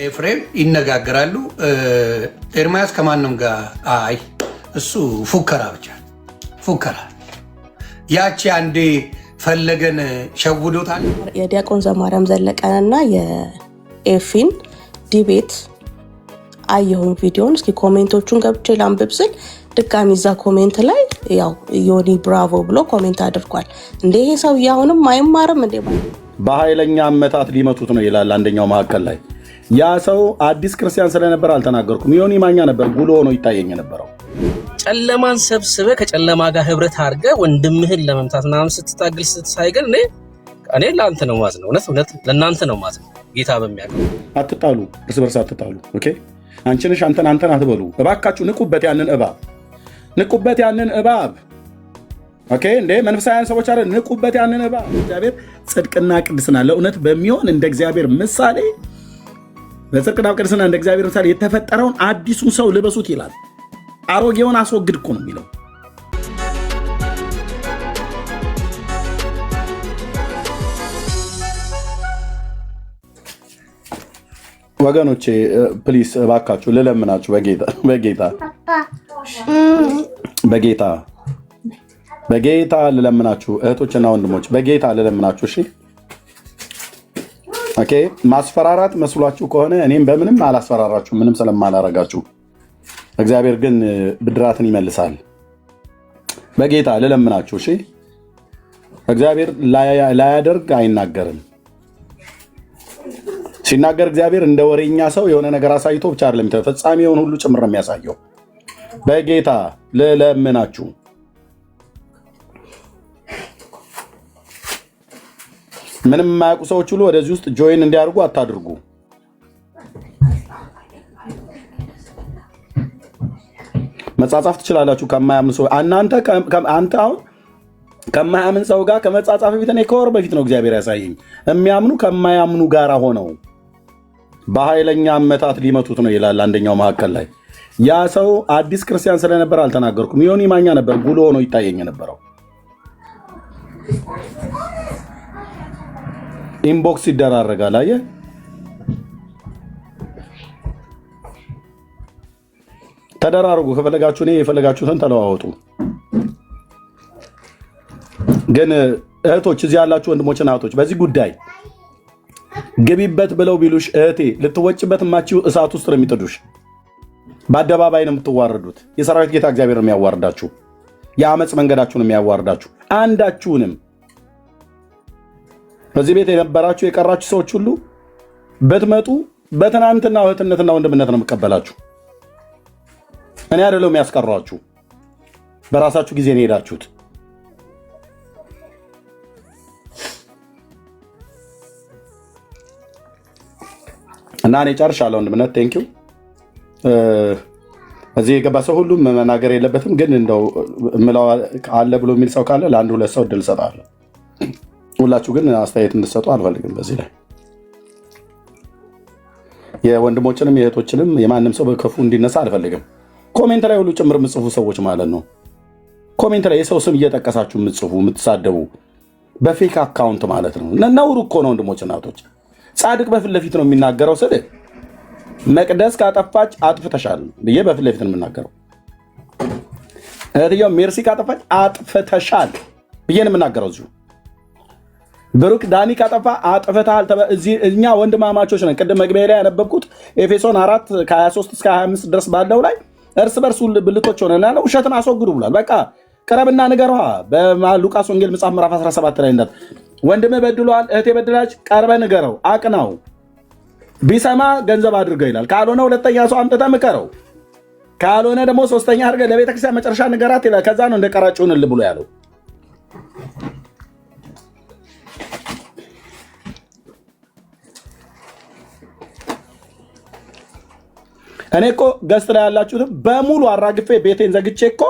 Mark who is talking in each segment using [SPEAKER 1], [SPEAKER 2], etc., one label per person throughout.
[SPEAKER 1] ኤፍሬም ይነጋገራሉ። ኤርሚያስ ከማንም ጋር አይ እሱ ፉከራ ብቻ ፉከራ። ያቺ አንዴ ፈለገን ሸውዶታል።
[SPEAKER 2] የዲያቆን ዘማርያም ዘለቀንና የኤፊን ዲቤት አየሁን ቪዲዮን። እስኪ ኮሜንቶቹን ገብቼ ላንብብ ስል ድጋሚ እዛ ኮሜንት ላይ ያው ዮኒ ብራቮ ብሎ ኮሜንት አድርጓል። እንደ ይሄ ሰው አሁንም አይማርም እንዴ?
[SPEAKER 3] በኃይለኛ አመታት ሊመቱት ነው ይላል አንደኛው መካከል ላይ። ያ ሰው አዲስ ክርስቲያን ስለነበር አልተናገርኩም። ዮኒ ማኛ ነበር ጉሎ ሆኖ ይታየኝ ነበረው።
[SPEAKER 4] ጨለማን ሰብስበ ከጨለማ ጋር ህብረት አድርገ ወንድምህን ለመምታት ምናምን ስትታግል ስትሳይገን እኔ ለአንተ ነው ማዝነው። እውነት ለእናንተ ነው ማዝነው። ጌታ በሚያውቀው
[SPEAKER 3] አትጣሉ፣ እርስ በርስ አትጣሉ። ኦኬ አንቺ ነሽ አንተን አትበሉ። እባካችሁ ንቁበት ያንን እባብ፣ ንቁበት ያንን እባብ። ኦኬ እንዴ መንፈሳውያን ሰዎች አይደል? ንቁበት ያንን እባብ። እግዚአብሔር ጽድቅና ቅድስና ለእውነት በሚሆን እንደ እግዚአብሔር ምሳሌ በጽድቅና ቅድስና እንደ እግዚአብሔር ምሳሌ የተፈጠረውን አዲሱን ሰው ልበሱት ይላል። አሮጌውን አስወግድ እኮ ነው የሚለው። ወገኖቼ ፕሊስ እባካችሁ ልለምናችሁ በጌታ ልለምናችሁ እህቶችና ወንድሞች በጌታ ልለምናችሁ። እሺ ኦኬ ማስፈራራት መስሏችሁ ከሆነ እኔም በምንም አላስፈራራችሁ፣ ምንም ስለማላረጋችሁ። እግዚአብሔር ግን ብድራትን ይመልሳል። በጌታ ልለምናችሁ። እሺ እግዚአብሔር ላያደርግ አይናገርም። ሲናገር እግዚአብሔር እንደ ወሬኛ ሰው የሆነ ነገር አሳይቶ ብቻ አይደለም ተፈጻሚውን ሁሉ ጭምር የሚያሳየው። በጌታ ልለምናችሁ። ምንም የማያውቁ ሰዎች ሁሉ ወደዚህ ውስጥ ጆይን እንዲያደርጉ አታድርጉ። መጻጻፍ ትችላላችሁ ከማያምን ሰው። አንተ አሁን ከማያምን ሰው ጋር ከመጻጻፍ በፊት እኔ ከወር በፊት ነው እግዚአብሔር ያሳየኝ። የሚያምኑ ከማያምኑ ጋር ሆነው በኃይለኛ አመታት ሊመቱት ነው ይላል አንደኛው መካከል ላይ። ያ ሰው አዲስ ክርስቲያን ስለነበር አልተናገርኩም። ዮኒ ማኛ ነበር ጉሎ ሆኖ ይታየኝ ነበረው። ኢንቦክስ ይደራረጋል። አየህ ተደራርጉ ከፈለጋችሁ፣ እኔ የፈለጋችሁትን ተለዋወጡ። ግን እህቶች እዚህ ያላችሁ ወንድሞችና እህቶች በዚህ ጉዳይ ግቢበት ብለው ቢሉሽ እህቴ ልትወጭበት ማቺው እሳት ውስጥ ነው የሚጥዱሽ። በአደባባይ ነው የምትዋረዱት። የሰራዊት ጌታ እግዚአብሔር ነው የሚያዋርዳችሁ። የአመፅ መንገዳችሁ ነው የሚያዋርዳችሁ። አንዳችሁንም በዚህ ቤት የነበራችሁ የቀራችሁ ሰዎች ሁሉ በትመጡ በትናንትና እህትነትና ወንድምነት ነው የምቀበላችሁ። እኔ አይደለም የሚያስቀሯችሁ፣ በራሳችሁ ጊዜ ነው ሄዳችሁት። እና እኔ ጨርሻለሁ ወንድምነት። ቴንኪው። እዚህ የገባ ሰው ሁሉ መናገር የለበትም፣ ግን እንደው እምለው አለ ብሎ የሚል ሰው ካለ ለአንድ ሁለት ሰው እድል እሰጣለሁ። ሁላችሁ ግን አስተያየት እንድትሰጡ አልፈልግም። በዚህ ላይ የወንድሞችንም የእህቶችንም የማንም ሰው በክፉ እንዲነሳ አልፈልግም። ኮሜንት ላይ ሁሉ ጭምር የምጽፉ ሰዎች ማለት ነው። ኮሜንት ላይ የሰው ስም እየጠቀሳችሁ የምትጽፉ የምትሳደቡ በፌክ አካውንት ማለት ነው። ነውር እኮ ነው ወንድሞች እናቶች። ጻድቅ በፊት ለፊት ነው የሚናገረው። ስል መቅደስ ካጠፋች አጥፍተሻል ብዬ በፊት ለፊት ነው የምናገረው። እህትየው ሜርሲ ካጠፋች አጥፍተሻል ብዬ ነው የምናገረው። እዚሁ ብሩክ ዳኒ ካጠፋ አጥፍተሃል። እኛ ወንድማማቾች ነን። ቅድም መግቢያ ላይ ያነበብኩት ኤፌሶን 4 ከ23 እስከ 25 ድረስ ባለው ላይ እርስ በርሱ ብልቶች ሆነና ነው ውሸትን አስወግዱ ብሏል። በቃ ቅረብና ንገረዋ። በሉቃስ ወንጌል መጽሐፍ ምዕራፍ 17 ላይ እንዳት ወንድምህ በድሏል፣ እህቴ በድላች፣ ቀርበ ንገረው፣ አቅናው። ቢሰማ ገንዘብ አድርገው ይላል። ካልሆነ ሁለተኛ ሰው አምጥተህ ምከረው። ካልሆነ ደግሞ ሶስተኛ አድርገህ ለቤተክርስቲያን መጨረሻ ንገራት ይላል። ከዛ ነው እንደ ቀራጭውን ብሎ ያለው። እኔ እኮ ገስት ላይ ያላችሁትም በሙሉ አራግፌ ቤቴን ዘግቼ እኮ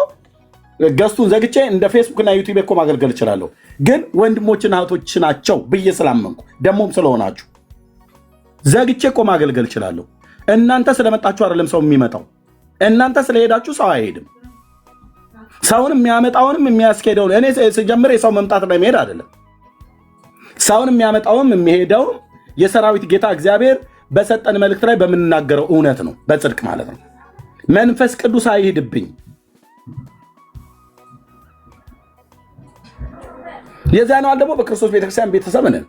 [SPEAKER 3] ገስቱን ዘግቼ እንደ ፌስቡክ እና ዩቲዩብ እኮ ማገልገል እችላለሁ። ግን ወንድሞችና እህቶች ናቸው ብዬ ስላመንኩ ደሞም ስለሆናችሁ ዘግቼ እኮ ማገልገል እችላለሁ። እናንተ ስለመጣችሁ አይደለም ሰው የሚመጣው። እናንተ ስለሄዳችሁ ሰው አይሄድም። ሰውን የሚያመጣውንም የሚያስኬደው እኔ ስጀምር የሰው መምጣት ላይ መሄድ አይደለም። ሰውን የሚያመጣውም የሚሄደውም የሰራዊት ጌታ እግዚአብሔር በሰጠን መልእክት ላይ በምንናገረው እውነት ነው፣ በጽድቅ ማለት ነው። መንፈስ ቅዱስ አይሄድብኝ። የዛናው ደግሞ በክርስቶስ ቤተክርስቲያን ቤተሰብ ነን።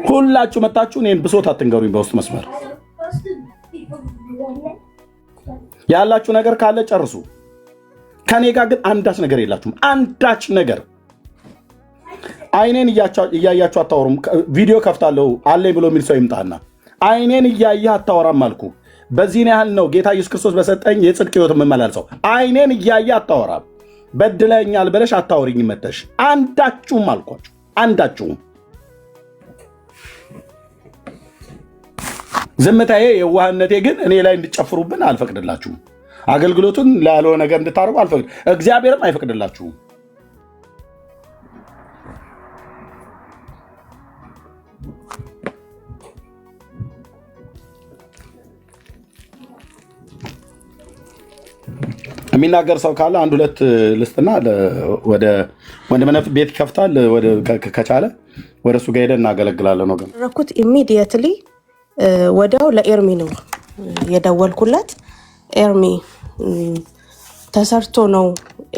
[SPEAKER 3] ሁላችሁ መጣችሁ እኔን ብሶት አትንገሩኝ። በውስጥ መስመር ያላችሁ ነገር ካለ ጨርሱ። ከኔ ጋር ግን አንዳች ነገር የላችሁም። አንዳች ነገር አይኔን እያያችሁ አታወሩም። ቪዲዮ ከፍታለሁ አለኝ ብሎ የሚል ሰው ይምጣና አይኔን እያየህ አታወራም አልኩ። በዚህን ያህል ነው ጌታ ኢየሱስ ክርስቶስ በሰጠኝ የጽድቅ ህይወት የምመላልሰው። አይኔን እያየህ አታወራም። በድለኛል ብለሽ አታወሪኝ መተሽ። አንዳችሁም አልኳችሁ፣ አንዳችሁም። ዝምታዬ የዋህነቴ ግን እኔ ላይ እንድጨፍሩብን አልፈቅድላችሁም። አገልግሎቱን ላልሆነ ነገር እንድታረጉ አልፈቅድ፣ እግዚአብሔርም አይፈቅድላችሁም። የሚናገር ሰው ካለ አንድ ሁለት ልስጥና ወደ ወንድምነት ቤት ይከፍታል። ከቻለ ወደ እሱ ጋር ሄደን እናገለግላለን። ነው
[SPEAKER 2] ረኩት ኢሚዲየትሊ ወዲያው ለኤርሚ ነው የደወልኩለት። ኤርሚ ተሰርቶ ነው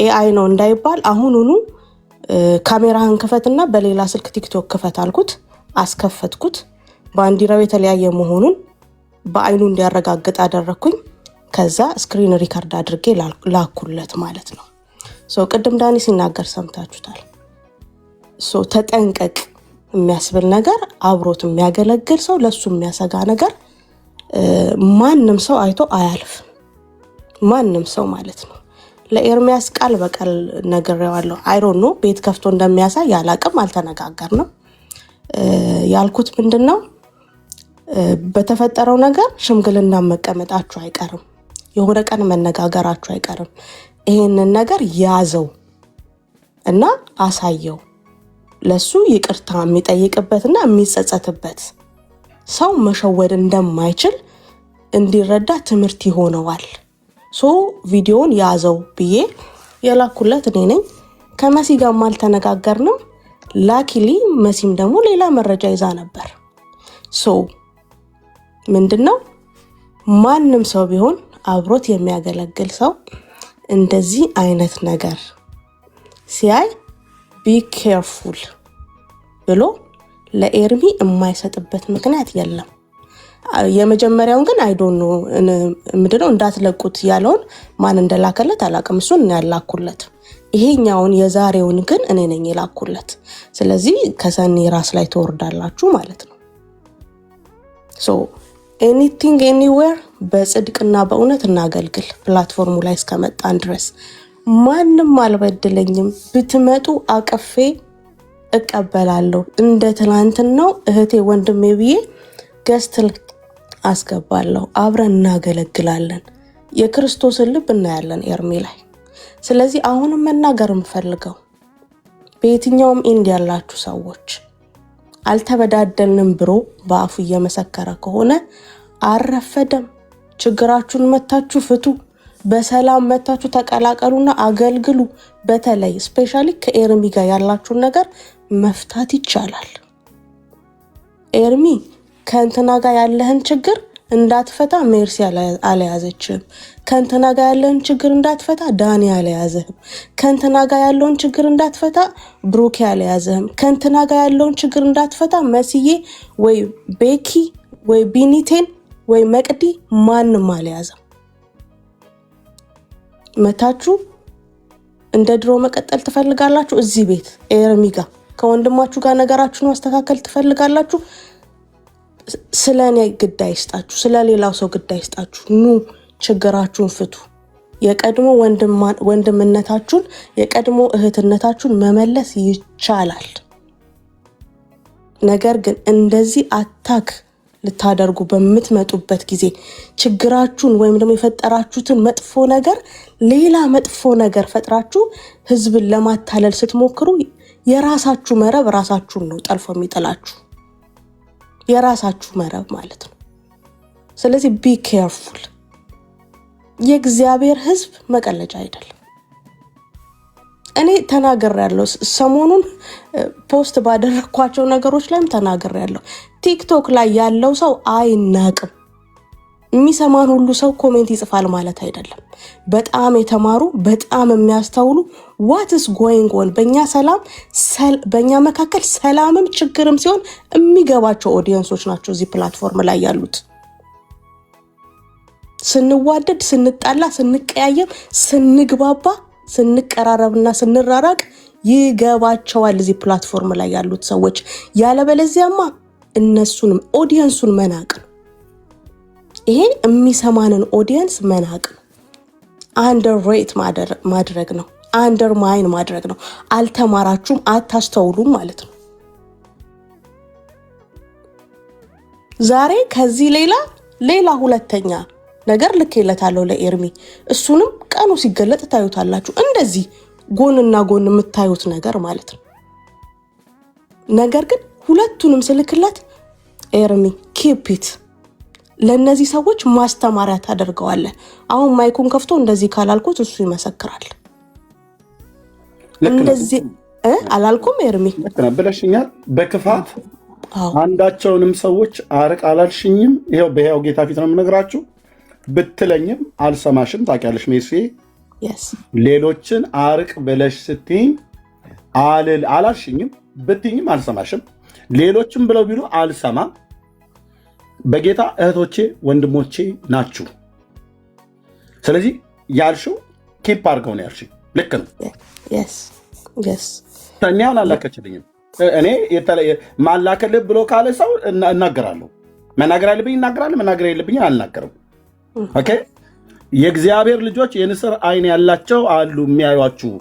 [SPEAKER 2] ኤአይ ነው እንዳይባል አሁኑኑ ካሜራህን ክፈትና በሌላ ስልክ ቲክቶክ ክፈት አልኩት። አስከፈትኩት። ባንዲራው የተለያየ መሆኑን በአይኑ እንዲያረጋግጥ አደረኩኝ። ከዛ ስክሪን ሪካርድ አድርጌ ላኩለት ማለት ነው። ቅድም ዳኒ ሲናገር ሰምታችሁታል። ተጠንቀቅ የሚያስብል ነገር አብሮት የሚያገለግል ሰው ለሱ የሚያሰጋ ነገር ማንም ሰው አይቶ አያልፍ። ማንም ሰው ማለት ነው። ለኤርሚያስ ቃል በቃል ነግሬዋለሁ። አይሮን ነው ቤት ከፍቶ እንደሚያሳይ ያላቅም አልተነጋገርንም። ያልኩት ምንድነው በተፈጠረው ነገር ሽምግልና መቀመጣችሁ አይቀርም። የሆነ ቀን መነጋገራችሁ አይቀርም። ይሄንን ነገር ያዘው እና አሳየው። ለሱ ይቅርታ የሚጠይቅበትና የሚጸጸትበት ሰው መሸወድ እንደማይችል እንዲረዳ ትምህርት ይሆነዋል። ቪዲዮውን ያዘው ብዬ የላኩለት እኔ ነኝ። ከመሲ ጋር አልተነጋገርንም። ላኪሊ መሲም ደግሞ ሌላ መረጃ ይዛ ነበር። ምንድነው ማንም ሰው ቢሆን አብሮት የሚያገለግል ሰው እንደዚህ አይነት ነገር ሲያይ ቢ ኬርፉል ብሎ ለኤርሚ የማይሰጥበት ምክንያት የለም። የመጀመሪያውን ግን አይዶን ነው ምንድነው እንዳትለቁት ያለውን ማን እንደላከለት አላቅም። እሱን ያላኩለት። ይሄኛውን የዛሬውን ግን እኔ ነኝ የላኩለት። ስለዚህ ከሰኒ ራስ ላይ ተወርዳላችሁ ማለት ነው። ኤኒቲንግ ኤኒዌር በጽድቅና በእውነት እናገልግል። ፕላትፎርሙ ላይ እስከመጣን ድረስ ማንም አልበድለኝም። ብትመጡ አቀፌ እቀበላለሁ። እንደ ትናንትናው እህቴ ወንድሜ ብዬ ገስት አስገባለሁ። አብረን እናገለግላለን። የክርስቶስን ልብ እናያለን ኤርሚ ላይ። ስለዚህ አሁንም መናገር የምፈልገው በየትኛውም ኢንድ ያላችሁ ሰዎች አልተበዳደልንም ብሎ በአፉ እየመሰከረ ከሆነ አረፈደም። ችግራችሁን መታችሁ ፍቱ። በሰላም መታችሁ ተቀላቀሉና አገልግሉ። በተለይ ስፔሻሊ ከኤርሚ ጋር ያላችሁን ነገር መፍታት ይቻላል። ኤርሚ ከእንትና ጋር ያለህን ችግር እንዳትፈታ ሜርሲ አልያዘችም። ከእንትና ጋር ያለህን ችግር እንዳትፈታ ዳኒ አልያዘህም። ከእንትና ጋር ያለውን ችግር እንዳትፈታ ብሩክ አልያዘህም። ከእንትና ጋር ያለውን ችግር እንዳትፈታ መስዬ ወይ ቤኪ ወይ ቢኒቴን ወይ መቅዲ ማንም አልያዘም። መታችሁ እንደ ድሮ መቀጠል ትፈልጋላችሁ? እዚህ ቤት ኤርሚ ጋር ከወንድማችሁ ጋር ነገራችሁን ማስተካከል ትፈልጋላችሁ? ስለኔ ግዳይ ይስጣችሁ፣ ስለሌላው ሰው ግዳይ ይስጣችሁ። ኑ ችግራችሁን ፍቱ። የቀድሞ ወንድምነታችሁን የቀድሞ እህትነታችሁን መመለስ ይቻላል። ነገር ግን እንደዚህ አታክ ልታደርጉ በምትመጡበት ጊዜ ችግራችሁን ወይም ደግሞ የፈጠራችሁትን መጥፎ ነገር ሌላ መጥፎ ነገር ፈጥራችሁ ህዝብን ለማታለል ስትሞክሩ የራሳችሁ መረብ ራሳችሁን ነው ጠልፎ የሚጥላችሁ። የራሳችሁ መረብ ማለት ነው። ስለዚህ ቢ ኬርፉል። የእግዚአብሔር ህዝብ መቀለጃ አይደለም። እኔ ተናግሬያለሁ። ሰሞኑን ፖስት ባደረኳቸው ነገሮች ላይም ተናግሬያለሁ። ቲክቶክ ላይ ያለው ሰው አይናቅም። የሚሰማን ሁሉ ሰው ኮሜንት ይጽፋል ማለት አይደለም። በጣም የተማሩ በጣም የሚያስተውሉ ዋትስ ጎይንግ ኦን በእኛ መካከል ሰላምም ችግርም ሲሆን የሚገባቸው ኦዲየንሶች ናቸው እዚህ ፕላትፎርም ላይ ያሉት። ስንዋደድ፣ ስንጣላ፣ ስንቀያየም፣ ስንግባባ፣ ስንቀራረብና ስንራራቅ ይገባቸዋል እዚህ ፕላትፎርም ላይ ያሉት ሰዎች። ያለበለዚያማ እነሱንም ኦዲየንሱን መናቅ ነው። ይሄ የሚሰማንን ኦዲየንስ መናቅ ነው። አንደር ሬት ማድረግ ነው። አንደር ማይን ማድረግ ነው። አልተማራችሁም፣ አታስተውሉም ማለት ነው። ዛሬ ከዚህ ሌላ ሁለተኛ ነገር ልኬለታለሁ ለኤርሚ። እሱንም ቀኑ ሲገለጥ ታዩታላችሁ። እንደዚህ ጎንና ጎን የምታዩት ነገር ማለት ነው። ነገር ግን ሁለቱንም ስልክለት ኤርሚ ኪፒት ለነዚህ ሰዎች ማስተማሪያ ታደርገዋለህ። አሁን ማይኩን ከፍቶ እንደዚህ ካላልኩት እሱ ይመሰክራል። እንደዚህ አላልኩም ኤርሚ
[SPEAKER 3] ብለሽኛል። በክፋት አንዳቸውንም ሰዎች አርቅ አላልሽኝም። ይኸው በሕያው ጌታ ፊት ነው የምነግራችሁ። ብትለኝም አልሰማሽም። ታውቂያለሽ ሜሲ፣ ሌሎችን አርቅ ብለሽ ስትይኝ አላልሽኝም። ብትይኝም አልሰማሽም። ሌሎችም ብለው ቢሉ አልሰማም። በጌታ እህቶቼ ወንድሞቼ ናችሁ። ስለዚህ ያልሽው ኪፕ አድርገው ነው ያልሽኝ። ልክ ነው። እኔውን አላከችልኝም። እኔ ማላከልህ ብሎ ካለ ሰው እናገራለሁ። መናገር ያለብኝ እናገራለሁ፣ መናገር የለብኝ አልናገርም። ኦኬ። የእግዚአብሔር ልጆች የንስር አይን ያላቸው አሉ የሚያዩአችሁ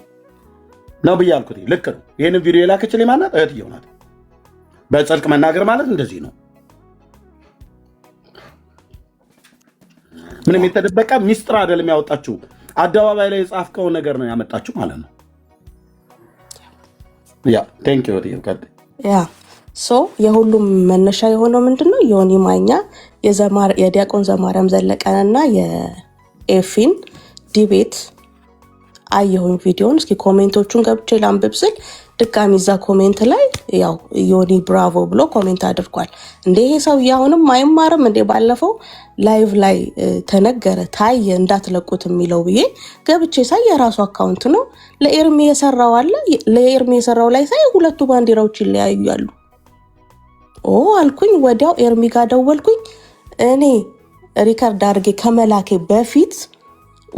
[SPEAKER 3] ነው ብዬ አልኩት። ልክ ነው። ይህንን ቪዲዮ የላከችልኝ ማናት? እህትየው ናት። በጽድቅ መናገር ማለት እንደዚህ ነው። ምንም የተደበቀ ሚስጥር አይደለም ያወጣችሁ። አደባባይ ላይ የጻፍከው ነገር ነው ያመጣችሁ ማለት ነው። ቴንክ ዩ። የሁሉም መነሻ የሆነው ምንድነው? ዮኒ ማኛ የዲያቆን ዘማርያም ዘለቀንና የኤፊን ዲቤት አየሁኝ ቪዲዮን። እስኪ ኮሜንቶቹን ገብቼ ላንብብ ስል ድጋሚ እዛ ኮሜንት ላይ ያው ዮኒ ብራቮ ብሎ ኮሜንት አድርጓል። እንዴ ይሄ ሰው አሁንም አይማርም እንዴ? ባለፈው ላይቭ ላይ ተነገረ ታየ እንዳትለቁት የሚለው ብዬ ገብቼ ሳይ የራሱ አካውንት ነው። ለኤርሚ የሰራው አለ። ለኤርሚ የሰራው ላይ ሳይ ሁለቱ ባንዲራዎች ይለያያሉ። አልኩኝ። ወዲያው ኤርሚ ጋር ደወልኩኝ። እኔ ሪከርድ አድርጌ ከመላኬ በፊት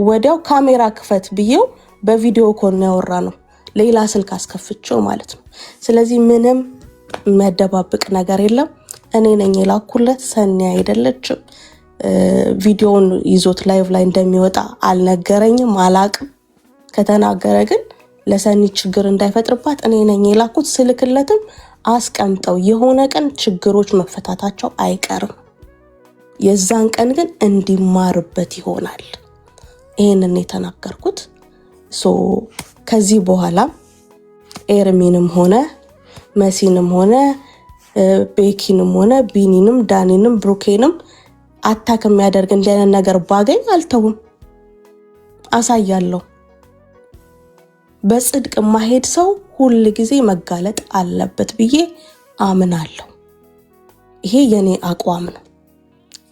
[SPEAKER 3] ወዲያው ካሜራ ክፈት ብዬው በቪዲዮ ኮል ያወራ ነው። ሌላ ስልክ አስከፍቼው ማለት ነው። ስለዚህ ምንም መደባበቅ ነገር የለም። እኔ ነኝ የላኩለት፣ ሰኒ አይደለችም። ቪዲዮውን ይዞት ላይቭ ላይ እንደሚወጣ አልነገረኝም፣ አላቅም። ከተናገረ ግን ለሰኒ ችግር እንዳይፈጥርባት እኔ ነኝ የላኩት። ስልክለትም አስቀምጠው የሆነ ቀን ችግሮች መፈታታቸው አይቀርም። የዛን ቀን ግን እንዲማርበት ይሆናል። ይሄንን የተናገርኩት ከዚህ በኋላ ኤርሚንም ሆነ መሲንም ሆነ ቤኪንም ሆነ ቢኒንም ዳኒንም ብሩኬንም አታክ የሚያደርግ እንደነ ነገር ባገኝ አልተውም፣ አሳያለሁ። በጽድቅ ማሄድ ሰው ሁሉ ጊዜ መጋለጥ አለበት ብዬ አምናለሁ። ይሄ የኔ አቋም ነው።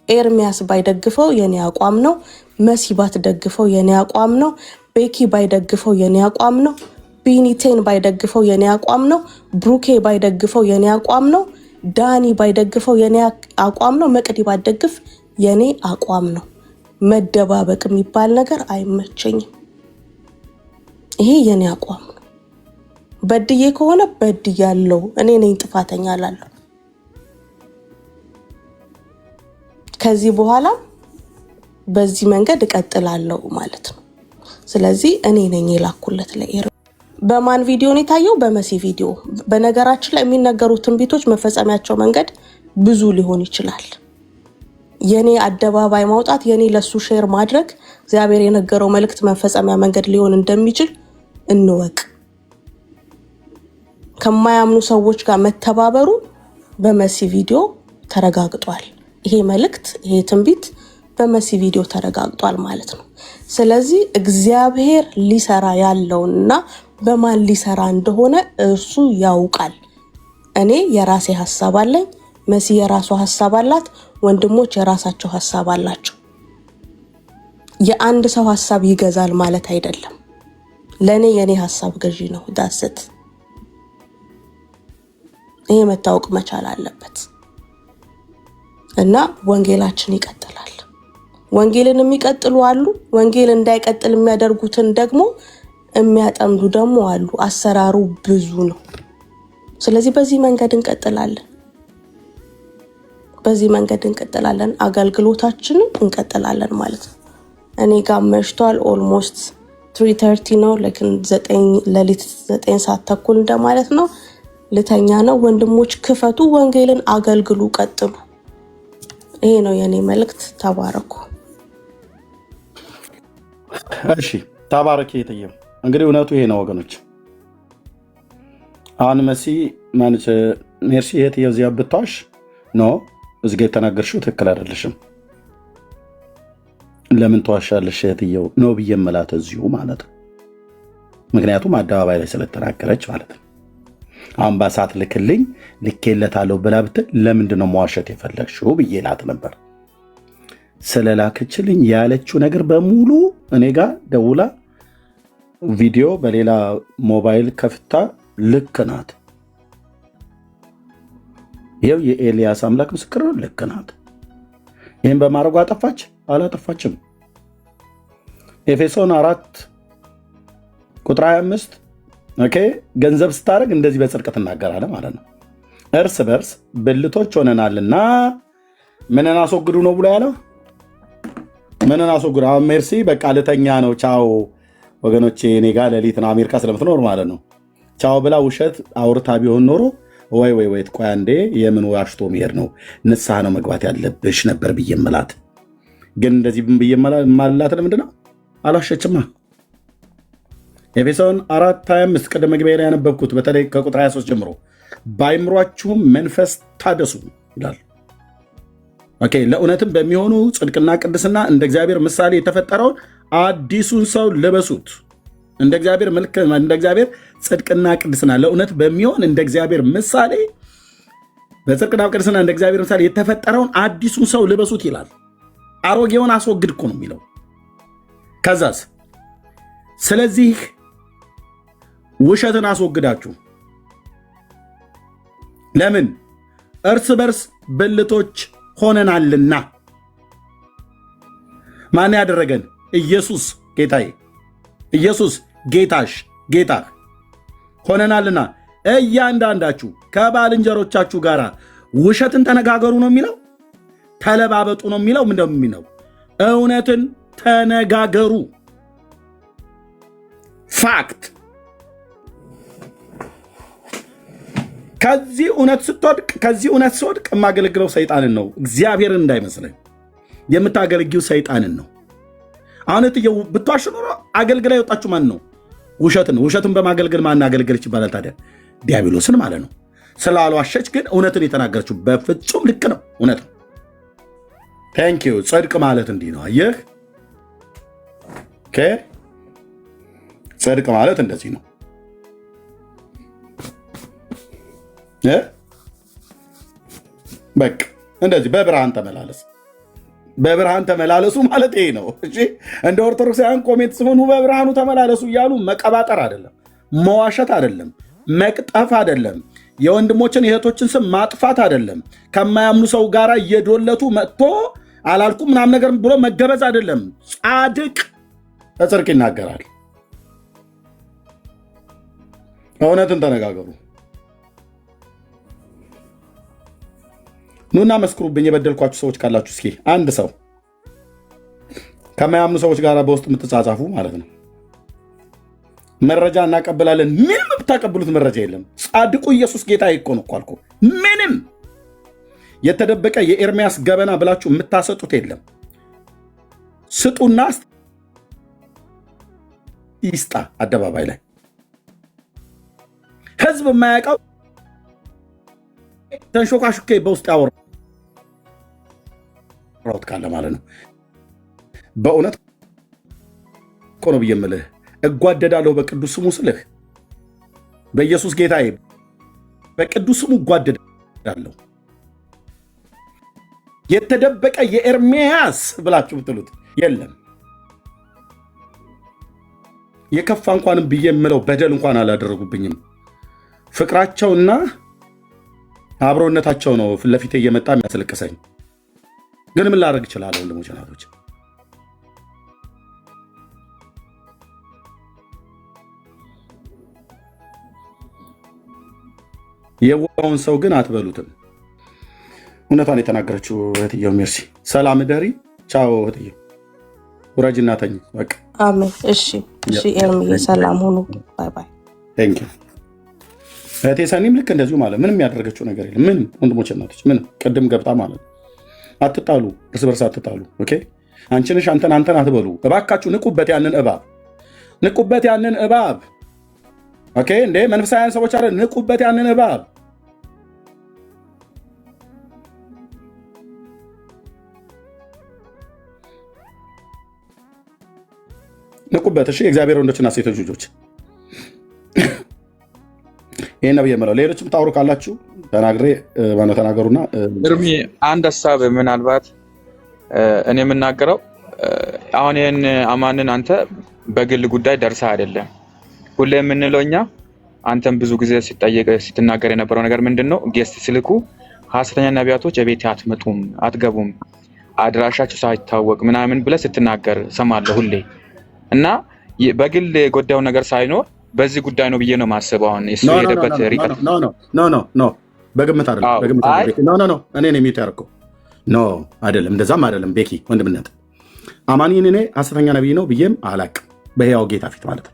[SPEAKER 3] ኤርሚያስ ባይደግፈው የኔ አቋም ነው። መሲ ባትደግፈው የኔ አቋም ነው። ቤኪ ባይደግፈው የኔ አቋም ነው። ቢኒቴን ባይደግፈው የኔ አቋም ነው። ብሩኬ ባይደግፈው የኔ አቋም ነው። ዳኒ ባይደግፈው የኔ አቋም ነው። መቅዲ ባትደግፍ የኔ አቋም ነው። መደባበቅ የሚባል ነገር አይመቸኝም። ይሄ የኔ አቋም ነው። በድዬ ከሆነ በድያለሁ፣ እኔ ነኝ ጥፋተኛ እላለሁ። ከዚህ በኋላ በዚህ መንገድ እቀጥላለሁ ማለት ነው። ስለዚህ እኔ ነኝ የላኩለት ለኤር። በማን ቪዲዮ ነው የታየው? በመሲ ቪዲዮ። በነገራችን ላይ የሚነገሩ ትንቢቶች መፈጸሚያቸው መንገድ ብዙ ሊሆን ይችላል። የኔ አደባባይ ማውጣት፣ የኔ ለሱ ሼር ማድረግ እግዚአብሔር የነገረው መልእክት መፈጸሚያ መንገድ ሊሆን እንደሚችል እንወቅ። ከማያምኑ ሰዎች ጋር መተባበሩ በመሲ ቪዲዮ ተረጋግጧል። ይሄ መልእክት፣ ይሄ ትንቢት በመሲ ቪዲዮ ተረጋግጧል ማለት ነው። ስለዚህ እግዚአብሔር ሊሰራ ያለውንና
[SPEAKER 2] በማን ሊሰራ እንደሆነ እርሱ ያውቃል። እኔ የራሴ ሐሳብ አለኝ፣ መሲ የራሷ ሐሳብ አላት፣ ወንድሞች የራሳቸው ሐሳብ አላቸው። የአንድ ሰው ሐሳብ ይገዛል ማለት አይደለም። ለኔ የኔ ሐሳብ ገዢ ነው። ዳስት ይሄ መታወቅ መቻል አለበት እና ወንጌላችን ይቀጥላል። ወንጌልን የሚቀጥሉ አሉ፣ ወንጌል እንዳይቀጥል የሚያደርጉትን ደግሞ የሚያጠምዱ ደግሞ አሉ። አሰራሩ ብዙ ነው። ስለዚህ በዚህ መንገድ እንቀጥላለን፣ አገልግሎታችንን እንቀጥላለን ማለት ነው። እኔ ጋር መሽቷል። ኦልሞስት 3:30 ነው። ሌሊት 9 ሰዓት ተኩል እንደማለት ነው። ልተኛ ነው። ወንድሞች ክፈቱ፣ ወንጌልን አገልግሉ፣ ቀጥሉ። ይሄ ነው የኔ መልእክት። ተባረኩ።
[SPEAKER 3] እሺ ተባረክ። የትየው እንግዲህ እውነቱ ይሄ ነው ወገኖች። አሁን መሲ ማንች ሜርሲ የትየው እዚያ ብታሽ ኖ እዚህ ጋር የተናገርሽው ትክክል አይደለሽም። ለምን ተዋሻለሽ የትየው ነው ብዬ መላት እዚሁ ማለት ነው። ምክንያቱም አደባባይ ላይ ስለተናገረች ማለት ነው። አሁን በሳት ልክልኝ ልኬለታለሁ ብላ ብትል ለምንድን ነው መዋሸት የፈለግሽው ብዬ ላት ነበር። ስለላከችልኝ ያለችው ነገር በሙሉ እኔ ጋር ደውላ ቪዲዮ በሌላ ሞባይል ከፍታ ልክ ናት። ይኸው የኤልያስ አምላክ ምስክር ነው፣ ልክ ናት። ይህን በማድረጉ አጠፋች አላጠፋችም? ኤፌሶን 4:25 ኦኬ። ገንዘብ ስታደርግ እንደዚህ በጽድቅ ትናገራለህ ማለት ነው። እርስ በርስ ብልቶች ሆነናልና ምንን አስወግዱ ነው ብሎ ያለው? ምንን አስወግዱ? አሁን ሜርሲ በቃ ልተኛ ነው ቻው ወገኖቼ፣ እኔ ጋር ሌሊት ነው አሜሪካ ስለምትኖር ማለት ነው። ቻው ብላ ውሸት አውርታ ቢሆን ኖሮ ወይ ቆይ አንዴ የምን ዋሽቶ መሄድ ነው፣ ንስሐ ነው መግባት ያለብሽ ነበር ብዬ መላት። ግን እንደዚህ ብዬ ማላት ለምንድን ነው? አላሸችማ። ኤፌሶን 4:25 ቅድመ መግቢያ ላይ ያነበብኩት በተለይ ከቁጥር 23 ጀምሮ በአይምሯችሁም መንፈስ ታደሱ ይላል። ኦኬ። ለእውነትም በሚሆኑ ጽድቅና ቅድስና እንደ እግዚአብሔር ምሳሌ የተፈጠረውን አዲሱን ሰው ልበሱት። እንደ እግዚአብሔር መልክ፣ እንደ እግዚአብሔር ጽድቅና ቅድስና ለእውነት በሚሆን እንደ እግዚአብሔር ምሳሌ በጽድቅና ቅድስና እንደ እግዚአብሔር ምሳሌ የተፈጠረውን አዲሱን ሰው ልበሱት ይላል። አሮጌውን አስወግድ እኮ ነው የሚለው። ከዛስ ስለዚህ ውሸትን አስወግዳችሁ ለምን እርስ በርስ ብልቶች ሆነናልና። ማን ያደረገን? ኢየሱስ ጌታዬ፣ ኢየሱስ ጌታሽ፣ ጌታህ ሆነናልና እያንዳንዳችሁ ከባልንጀሮቻችሁ ጋር ውሸትን ተነጋገሩ ነው የሚለው? ተለባበጡ ነው የሚለው? ምንድነው የሚለው? እውነትን ተነጋገሩ። ፋክት። ከዚህ እውነት ስትወድቅ፣ ከዚህ እውነት ስወድቅ የማገለግለው ሰይጣንን ነው፣ እግዚአብሔርን እንዳይመስለኝ። የምታገለግዩ ሰይጣንን ነው። አሁን እትየው ብትዋሽ ኖሮ አገልግላ የወጣችሁ ማን ነው? ውሸትን በማገልገል ማን አገልገለች ይባላል ታዲያ? ዲያብሎስን ማለት ነው። ስላልዋሸች ግን እውነትን የተናገረችው በፍጹም ልክ ነው፣ እውነት ነው። ቴንኪዩ። ጽድቅ ማለት እንዲህ ነው። አየህ፣ ጽድቅ ማለት እንደዚህ ነው። በቃ እንደዚህ በብርሃን ተመላለስ። በብርሃን ተመላለሱ ማለት ይሄ ነው። እሺ፣ እንደ ኦርቶዶክሳውያን ኮሜንት ጽፉኑ በብርሃኑ ተመላለሱ እያሉ መቀባጠር አይደለም፣ መዋሸት አይደለም፣ መቅጠፍ አይደለም፣ የወንድሞችን የእህቶችን ስም ማጥፋት አይደለም፣ ከማያምኑ ሰው ጋር እየዶለቱ መጥቶ አላልኩ ምናምን ነገር ብሎ መገበዝ አይደለም። ጻድቅ በጽድቅ ይናገራል። እውነትን ተነጋገሩ። ኑና መስክሩብኝ የበደልኳችሁ ሰዎች ካላችሁ። እስኪ አንድ ሰው ከማያምኑ ሰዎች ጋር በውስጥ የምትጻጻፉ ማለት ነው። መረጃ እናቀብላለን። ምንም የምታቀብሉት መረጃ የለም። ጻድቁ ኢየሱስ ጌታ እኮ ነው አልኩ። ምንም የተደበቀ የኤርሚያስ ገበና ብላችሁ የምታሰጡት የለም። ስጡና ይስጣ አደባባይ ላይ ህዝብ የማያውቀው ተንሾካሹኬ በውስጥ ያወራሁት ካለ ማለት ነው። በእውነት እኮ ነው ብዬ የምልህ፣ እጓደዳለሁ በቅዱስ ስሙ ስልህ በኢየሱስ ጌታዬ በቅዱስ ስሙ እጓደዳለሁ። የተደበቀ የኤርሚያስ ብላችሁ ብትሉት የለም። የከፋ እንኳንም ብዬ የምለው በደል እንኳን አላደረጉብኝም። ፍቅራቸውና አብሮነታቸው ነው ፊት ለፊቴ እየመጣ የሚያስለቅሰኝ። ግን ምን ላደርግ እችላለሁ? ወንድሞች ናቶች፣ የዋውን ሰው ግን አትበሉትም። እውነቷን የተናገረችው እህትየው ሜርሲ። ሰላም ደሪ። ቻው እህትየው፣ ውረጅ እና ተኝ በቃ።
[SPEAKER 2] አሜን። እሺ ኤርሚዬ ሰላም ሁኑ። ባይ ባይ።
[SPEAKER 3] ቴንክ ዩ። እህቴ ሰኒም ልክ እንደዚሁ ማለት ምንም ያደረገችው ነገር የለም። ምንም ወንድሞች እናቶች፣ ምንም ቅድም ገብታ ማለት አትጣሉ፣ እርስ በርስ አትጣሉ። ኦኬ አንቺ ነሽ አንተን አትበሉ እባካችሁ። ንቁበት ያንን እባብ፣ ንቁበት ያንን እባብ። ኦኬ እንዴ መንፈሳውያን ሰዎች አለ፣ ንቁበት ያንን እባብ። ንቁበት። እሺ የእግዚአብሔር ወንዶችና ሴቶች ልጆች ይሄን ነው የምለው። ሌሎችም ታውሩ ካላችሁ ተናግሬ ማነው ተናገሩና።
[SPEAKER 5] እርሚ አንድ ሐሳብ ምናልባት እኔ የምናገረው አሁን ይሄን አማንን አንተ በግል ጉዳይ ደርሰህ አይደለም። ሁሌ የምንለው እኛ አንተም ብዙ ጊዜ ስትናገር የነበረው ነገር ምንድነው? ጌስት ስልኩ ሐሰተኛ ነቢያቶች የቤት አትመጡም፣ አትገቡም፣ አድራሻቸው ሳይታወቅ ምናምን ብለህ ስትናገር ሰማለሁ ሁሌ እና በግል የጎዳው ነገር ሳይኖር በዚህ ጉዳይ ነው ብዬ ነው የማስበው። አሁን እሱ የሄደበት ሪቀት
[SPEAKER 3] ኖ በግምት አይደለም። እኔ ነው የሚት ያደርገው ኖ አይደለም፣ እንደዛም አይደለም። ቤኪ ወንድምነት አማኒን እኔ ሐሰተኛ ነቢይ ነው ብዬም አላቅም፣ በሕያው ጌታ ፊት ማለት ነው።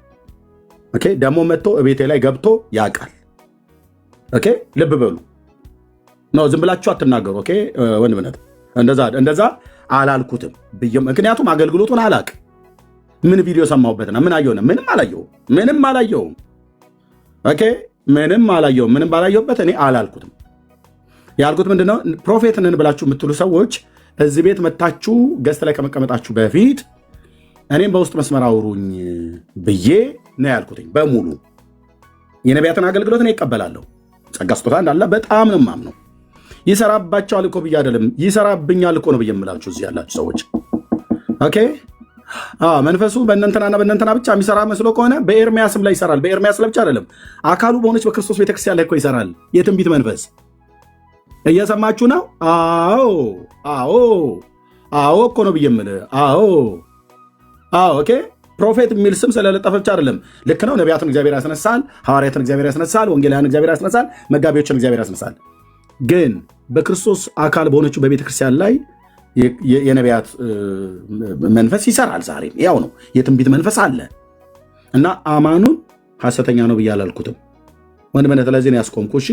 [SPEAKER 3] ኦኬ ደግሞ መጥቶ እቤቴ ላይ ገብቶ ያውቃል። ኦኬ ልብ በሉ ነው፣ ዝም ብላችሁ አትናገሩ። ኦኬ ወንድምነት እንደዛ አላልኩትም ብዬ ምክንያቱም አገልግሎቱን አላቅም። ምን ቪዲዮ ሰማሁበትና ምን አየሁ? ምንም አላየሁም። ኦኬ ምንም አላየሁም። ምንም ባላየሁበት እኔ አላልኩትም። ያልኩት ምንድነው? ፕሮፌት ነን ብላችሁ የምትሉ ሰዎች እዚህ ቤት መታችሁ ገስት ላይ ከመቀመጣችሁ በፊት እኔም በውስጥ መስመር አውሩኝ ብዬ ነው ያልኩትኝ። በሙሉ የነቢያትን አገልግሎት ነው ይቀበላለሁ። ጸጋ ስጦታ እንዳለ በጣም ነው የማምነው። ይሰራባቸዋል እኮ ብዬ አይደለም፣ ይሰራብኛል እኮ ነው ብዬ የምላችሁ እዚህ ያላችሁ ሰዎች። ኦኬ መንፈሱ በእነንተናና በእነንተና ብቻ የሚሰራ መስሎ ከሆነ በኤርሚያስም ላይ ይሰራል። በኤርሚያስ ላይ ብቻ አይደለም፣ አካሉ በሆነች በክርስቶስ ቤተክርስቲያን ላይ እኮ ይሰራል የትንቢት መንፈስ። እየሰማችሁ ነው? አዎ እኮ ነው ብዬ የምልህ። ኦኬ ፕሮፌት የሚል ስም ስለለጠፈች አይደለም። ልክ ነው። ነቢያትን እግዚአብሔር ያስነሳል፣ ሐዋርያትን እግዚአብሔር ያስነሳል፣ ወንጌላውያን እግዚአብሔር ያስነሳል፣ መጋቢዎችን እግዚአብሔር ያስነሳል። ግን በክርስቶስ አካል በሆነችው በቤተክርስቲያን ላይ የነቢያት መንፈስ ይሰራል። ዛሬም ያው ነው፣ የትንቢት መንፈስ አለ እና አማኑን ሐሰተኛ ነው ብዬ አላልኩትም። ወንድምነት ለዚህ ነው ያስቆምኩ። እሺ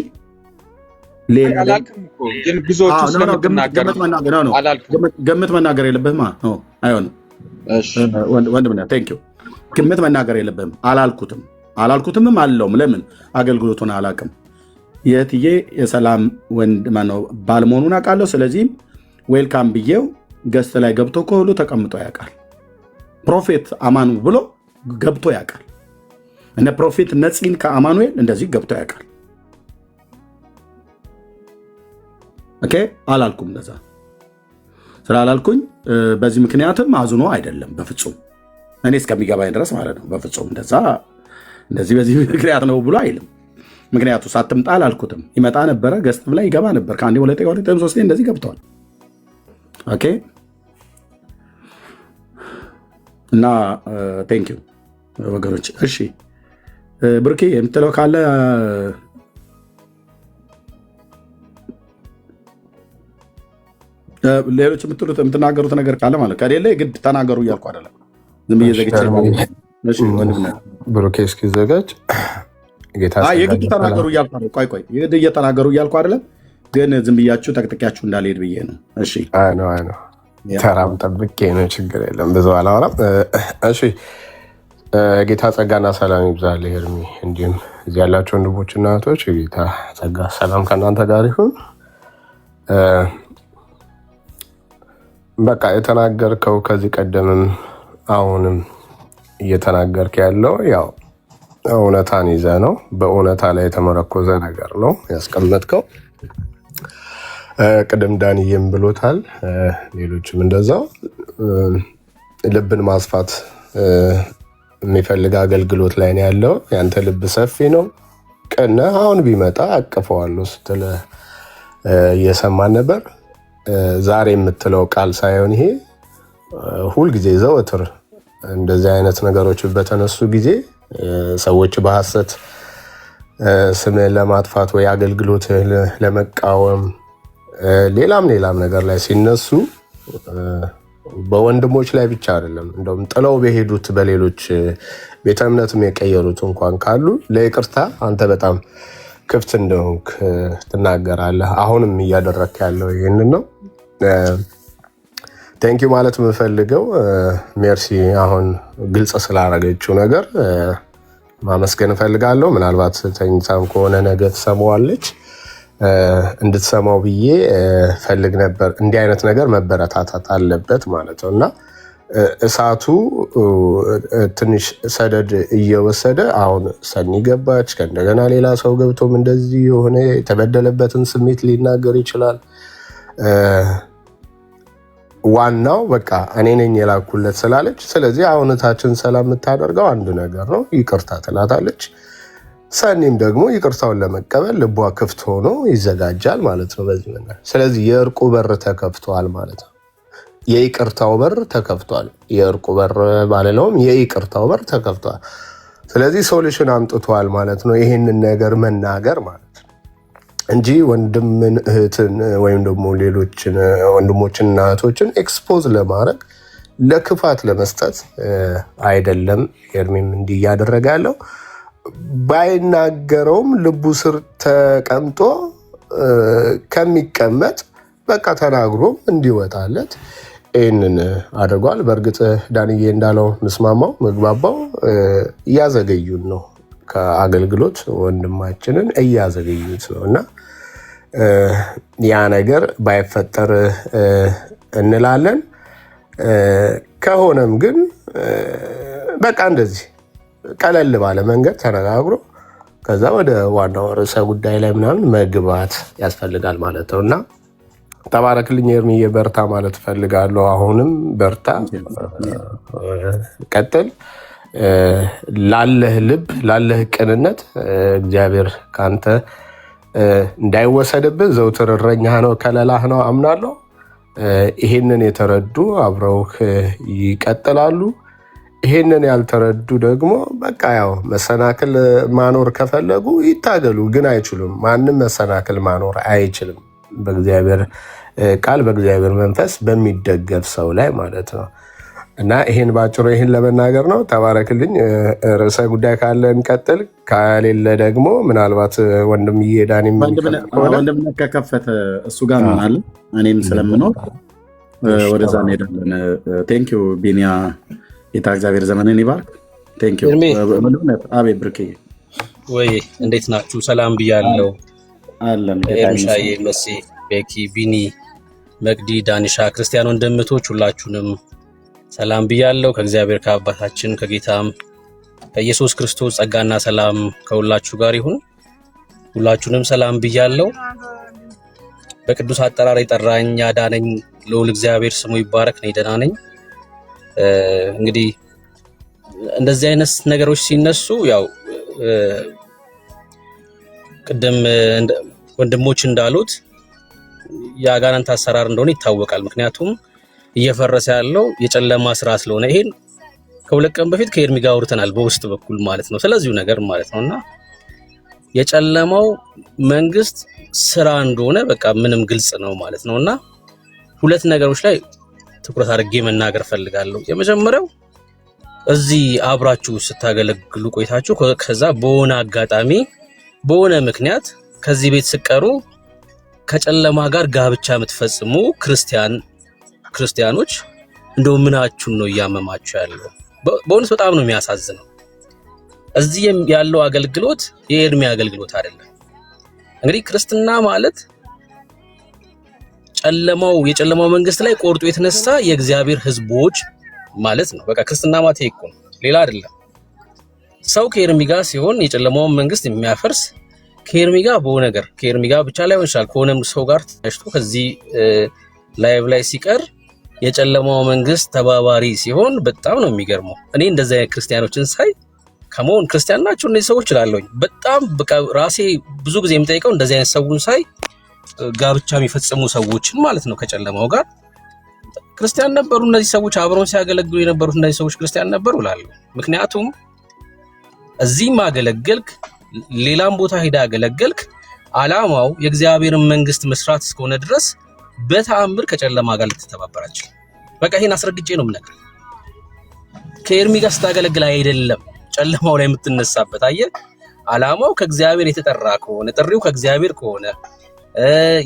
[SPEAKER 3] ግምት መናገር የለብህም። አይሆንም ወንድምነት፣ ቴንክ ዩ። ግምት መናገር የለብህም። አላልኩትምም አለውም። ለምን አገልግሎቱን አላቅም። የትዬ የሰላም ወንድ ማነው ባል መሆኑን አውቃለሁ። ስለዚህም ዌልካም ብዬው ገስት ላይ ገብቶ ከሁሉ ተቀምጦ ያውቃል። ፕሮፌት አማኑ ብሎ ገብቶ ያውቃል። እነ ፕሮፌት ነፂን ከአማኑኤል እንደዚህ ገብቶ ያውቃል። ኦኬ አላልኩም። እንደዛ ስላላልኩኝ በዚህ ምክንያትም አዝኖ አይደለም፣ በፍጹም እኔ እስከሚገባኝ ድረስ ማለት ነው። በፍጹም እንደዚህ በዚህ ምክንያት ነው ብሎ አይልም። ምክንያቱ ሳትምጣ አላልኩትም። ይመጣ ነበረ፣ ገስትም ላይ ይገባ ነበር። ከአንዴ ሁለቴ ሶስቴ እንደዚህ ገብተዋል። ኦኬ እና ቴንክ ዩ ወገኖች። እሺ ብሩኬ የምትለው ካለ ሌሎች የምትናገሩት ነገር ካለ ማለት ከሌለ ግድ ተናገሩ እያልኩ አይደለም። ዝም ብዬ ዘግቼ
[SPEAKER 6] ብሩኬ እስኪዘጋጅ
[SPEAKER 3] የግድ ተናገሩ እያልኩ አይደለም። ቆይ የግድ እየተናገሩ እያልኩ አይደለም፣ ግን ዝም ብያችሁ ጠቅጥቂያችሁ እንዳልሄድ ብዬ ነው። እሺ
[SPEAKER 6] አይ ተራም ጠብቄ ነው። ችግር የለም፣ ብዙ አላወራም። እሺ ጌታ ጸጋና ሰላም ይብዛልህ ኤርሚ፣ እንዲሁም እዚህ ያላቸው ወንድሞችና እህቶች ጌታ ጸጋ ሰላም ከእናንተ ጋር ይሁን። በቃ የተናገርከው ከዚህ ቀደምም አሁንም እየተናገርክ ያለው ያው እውነታን ይዘ ነው፣ በእውነታ ላይ የተመረኮዘ ነገር ነው ያስቀመጥከው። ቅድም ዳንዬም ብሎታል፣ ሌሎችም እንደዛው። ልብን ማስፋት የሚፈልግ አገልግሎት ላይ ነው ያለው። ያንተ ልብ ሰፊ ነው፣ ቅን። አሁን ቢመጣ አቅፈዋለሁ ስትል እየሰማን ነበር። ዛሬ የምትለው ቃል ሳይሆን ይሄ ሁልጊዜ ዘወትር እንደዚህ አይነት ነገሮች በተነሱ ጊዜ ሰዎች በሐሰት ስምህን ለማጥፋት ወይ አገልግሎትህን ለመቃወም ሌላም ነገር ላይ ሲነሱ በወንድሞች ላይ ብቻ አይደለም፣ እንደውም ጥለው በሄዱት በሌሎች ቤተ እምነትም የቀየሩት እንኳን ካሉ ለይቅርታ አንተ በጣም ክፍት እንደሆንክ ትናገራለህ። አሁንም እያደረክ ያለው ይህንን ነው። ቴንኪው ማለት የምፈልገው ሜርሲ አሁን ግልጽ ስላደረገችው ነገር ማመስገን እፈልጋለሁ። ምናልባት ተኝታም ከሆነ ነገ ትሰማዋለች፣ እንድትሰማው ብዬ ፈልግ ነበር። እንዲህ አይነት ነገር መበረታታት አለበት ማለት ነው እና እሳቱ ትንሽ ሰደድ እየወሰደ አሁን ሰኒ ገባች፣ ከእንደገና ሌላ ሰው ገብቶም እንደዚህ የሆነ የተበደለበትን ስሜት ሊናገር ይችላል። ዋናው በቃ እኔ ነኝ የላኩለት ስላለች፣ ስለዚህ አሁን እታችን ሰላም የምታደርገው አንድ ነገር ነው፣ ይቅርታ ትላታለች። ሰኒም ደግሞ ይቅርታውን ለመቀበል ልቧ ክፍት ሆኖ ይዘጋጃል ማለት ነው በዚህ መንገድ። ስለዚህ የእርቁ በር ተከፍቷል ማለት ነው። የይቅርታው በር ተከፍቷል። የእርቁ በር ባለለውም የይቅርታው በር ተከፍቷል። ስለዚህ ሶሉሽን አምጥቷል ማለት ነው ይሄንን ነገር መናገር ማለት ነው እንጂ ወንድምን እህትን ወይም ደግሞ ሌሎችን ወንድሞችንና እህቶችን ኤክስፖዝ ለማድረግ ለክፋት ለመስጠት አይደለም። ኤርሚም እንዲህ እያደረገ ያለው ባይናገረውም ልቡ ስር ተቀምጦ ከሚቀመጥ በቃ ተናግሮም እንዲወጣለት ይህንን አድርጓል። በእርግጥ ዳንዬ እንዳለው ምስማማው መግባባው እያዘገዩን ነው፣ ከአገልግሎት ወንድማችንን እያዘገዩት ነው እና ያ ነገር ባይፈጠር እንላለን። ከሆነም ግን በቃ እንደዚህ ቀለል ባለ መንገድ ተነጋግሮ ከዛ ወደ ዋናው ርዕሰ ጉዳይ ላይ ምናምን መግባት ያስፈልጋል ማለት ነው እና ተባረክልኝ ኤርሚዬ፣ በርታ ማለት እፈልጋለሁ። አሁንም በርታ፣ ቀጥል። ላለህ ልብ ላለህ ቅንነት እግዚአብሔር ካንተ እንዳይወሰድብህ ዘውትር እረኛህ ነው፣ ከለላህ ነው አምናለሁ። ይሄንን የተረዱ አብረውህ ይቀጥላሉ። ይሄንን ያልተረዱ ደግሞ በቃ ያው መሰናክል ማኖር ከፈለጉ ይታገሉ፣ ግን አይችሉም። ማንም መሰናክል ማኖር አይችልም በእግዚአብሔር ቃል በእግዚአብሔር መንፈስ በሚደገፍ ሰው ላይ ማለት ነው እና ይሄን ባጭሩ ይሄን ለመናገር ነው። ተባረክልኝ። ርዕሰ ጉዳይ ካለ እንቀጥል፣ ከሌለ ደግሞ ምናልባት ወንድምዬ ዳኒ
[SPEAKER 3] ወንድምነት ከከፈተ እሱ ጋር ምናለ እኔም ስለምኖር ወደዛ እንሄዳለን። ቴንኪው ቢኒያ፣ ጌታ እግዚአብሔር ዘመንን ይባርክ። ቴንኪው። አቤት ብርኬ፣
[SPEAKER 4] ወይ እንዴት ናችሁ? ሰላም ብያለሁ።
[SPEAKER 3] አለን
[SPEAKER 4] ኤርምሻዬ፣ መሲ፣ ቤኪ፣ ቢኒ፣ መቅዲ፣ ዳኒሻ፣ ክርስቲያን ወንድምቶች ሁላችሁንም ሰላም ብያለሁ። ከእግዚአብሔር ከአባታችን ከጌታም ከኢየሱስ ክርስቶስ ጸጋና ሰላም ከሁላችሁ ጋር ይሁን። ሁላችሁንም ሰላም ብያለሁ። በቅዱስ አጠራር የጠራኝ ያዳነኝ ልዑል እግዚአብሔር ስሙ ይባረክ። ነኝ ደህና ነኝ። እንግዲህ እንደዚህ አይነት ነገሮች ሲነሱ ያው ቅድም ወንድሞች እንዳሉት የአጋንንት አሰራር እንደሆነ ይታወቃል። ምክንያቱም እየፈረሰ ያለው የጨለማ ስራ ስለሆነ ይሄን ከሁለት ቀን በፊት ከኤርሚ ጋር አውርተናል በውስጥ በኩል ማለት ነው፣ ስለዚሁ ነገር ማለት ነውና የጨለማው መንግስት ስራ እንደሆነ በቃ ምንም ግልጽ ነው ማለት ነውና ሁለት ነገሮች ላይ ትኩረት አድርጌ መናገር ፈልጋለሁ። የመጀመሪያው እዚህ አብራችሁ ስታገለግሉ ቆይታችሁ ከዛ በሆነ አጋጣሚ በሆነ ምክንያት ከዚህ ቤት ስቀሩ ከጨለማ ጋር ጋብቻ የምትፈጽሙ ክርስቲያኖች እንደው ምናችሁን ነው እያመማችሁ ያለው? በእውነት በጣም ነው የሚያሳዝነው። እዚህ ያለው አገልግሎት የኤርሚ አገልግሎት አይደለም። እንግዲህ ክርስትና ማለት የጨለማው መንግስት ላይ ቆርጦ የተነሳ የእግዚአብሔር ህዝቦች ማለት ነው። በቃ ክርስትና ማለት ይሄ ነው፣ ሌላ አይደለም። ሰው ከኤርሚ ጋር ሲሆን የጨለማውን መንግስት የሚያፈርስ ከኤርሚ ጋር በሆነ ነገር ከኤርሚ ጋር ብቻ ላይሆን ይችላል ከሆነም ሰው ጋር ተሽቶ ከዚህ ላይቭ ላይ ሲቀር የጨለማው መንግስት ተባባሪ ሲሆን በጣም ነው የሚገርመው። እኔ እንደዛ ክርስቲያኖችን ሳይ ከመሆን ክርስቲያን ናቸው እነዚህ ሰዎች እላለሁኝ። በጣም በቃ ራሴ ብዙ ጊዜ የምጠይቀው እንደዚህ አይነት ሰውን ሳይ ጋብቻ የሚፈጽሙ ሰዎችን ማለት ነው ከጨለማው ጋር ክርስቲያን ነበሩ እነዚህ ሰዎች አብረውን ሲያገለግሉ የነበሩት እነዚህ ሰዎች ክርስቲያን ነበሩ እላለሁ። ምክንያቱም እዚህ ማገለገልክ ሌላም ቦታ ሄዳ ያገለገልክ አላማው የእግዚአብሔርን መንግስት መስራት እስከሆነ ድረስ በተአምር ከጨለማ ጋር ልትተባበራችሁ በቃ ይሄን አስረግጬ ነው የምነግርህ። ከኤርሚ ጋር ስታገለግል አይደለም ጨለማው ላይ የምትነሳበት። አየህ አላማው ከእግዚአብሔር የተጠራ ከሆነ ጥሪው ከእግዚአብሔር ከሆነ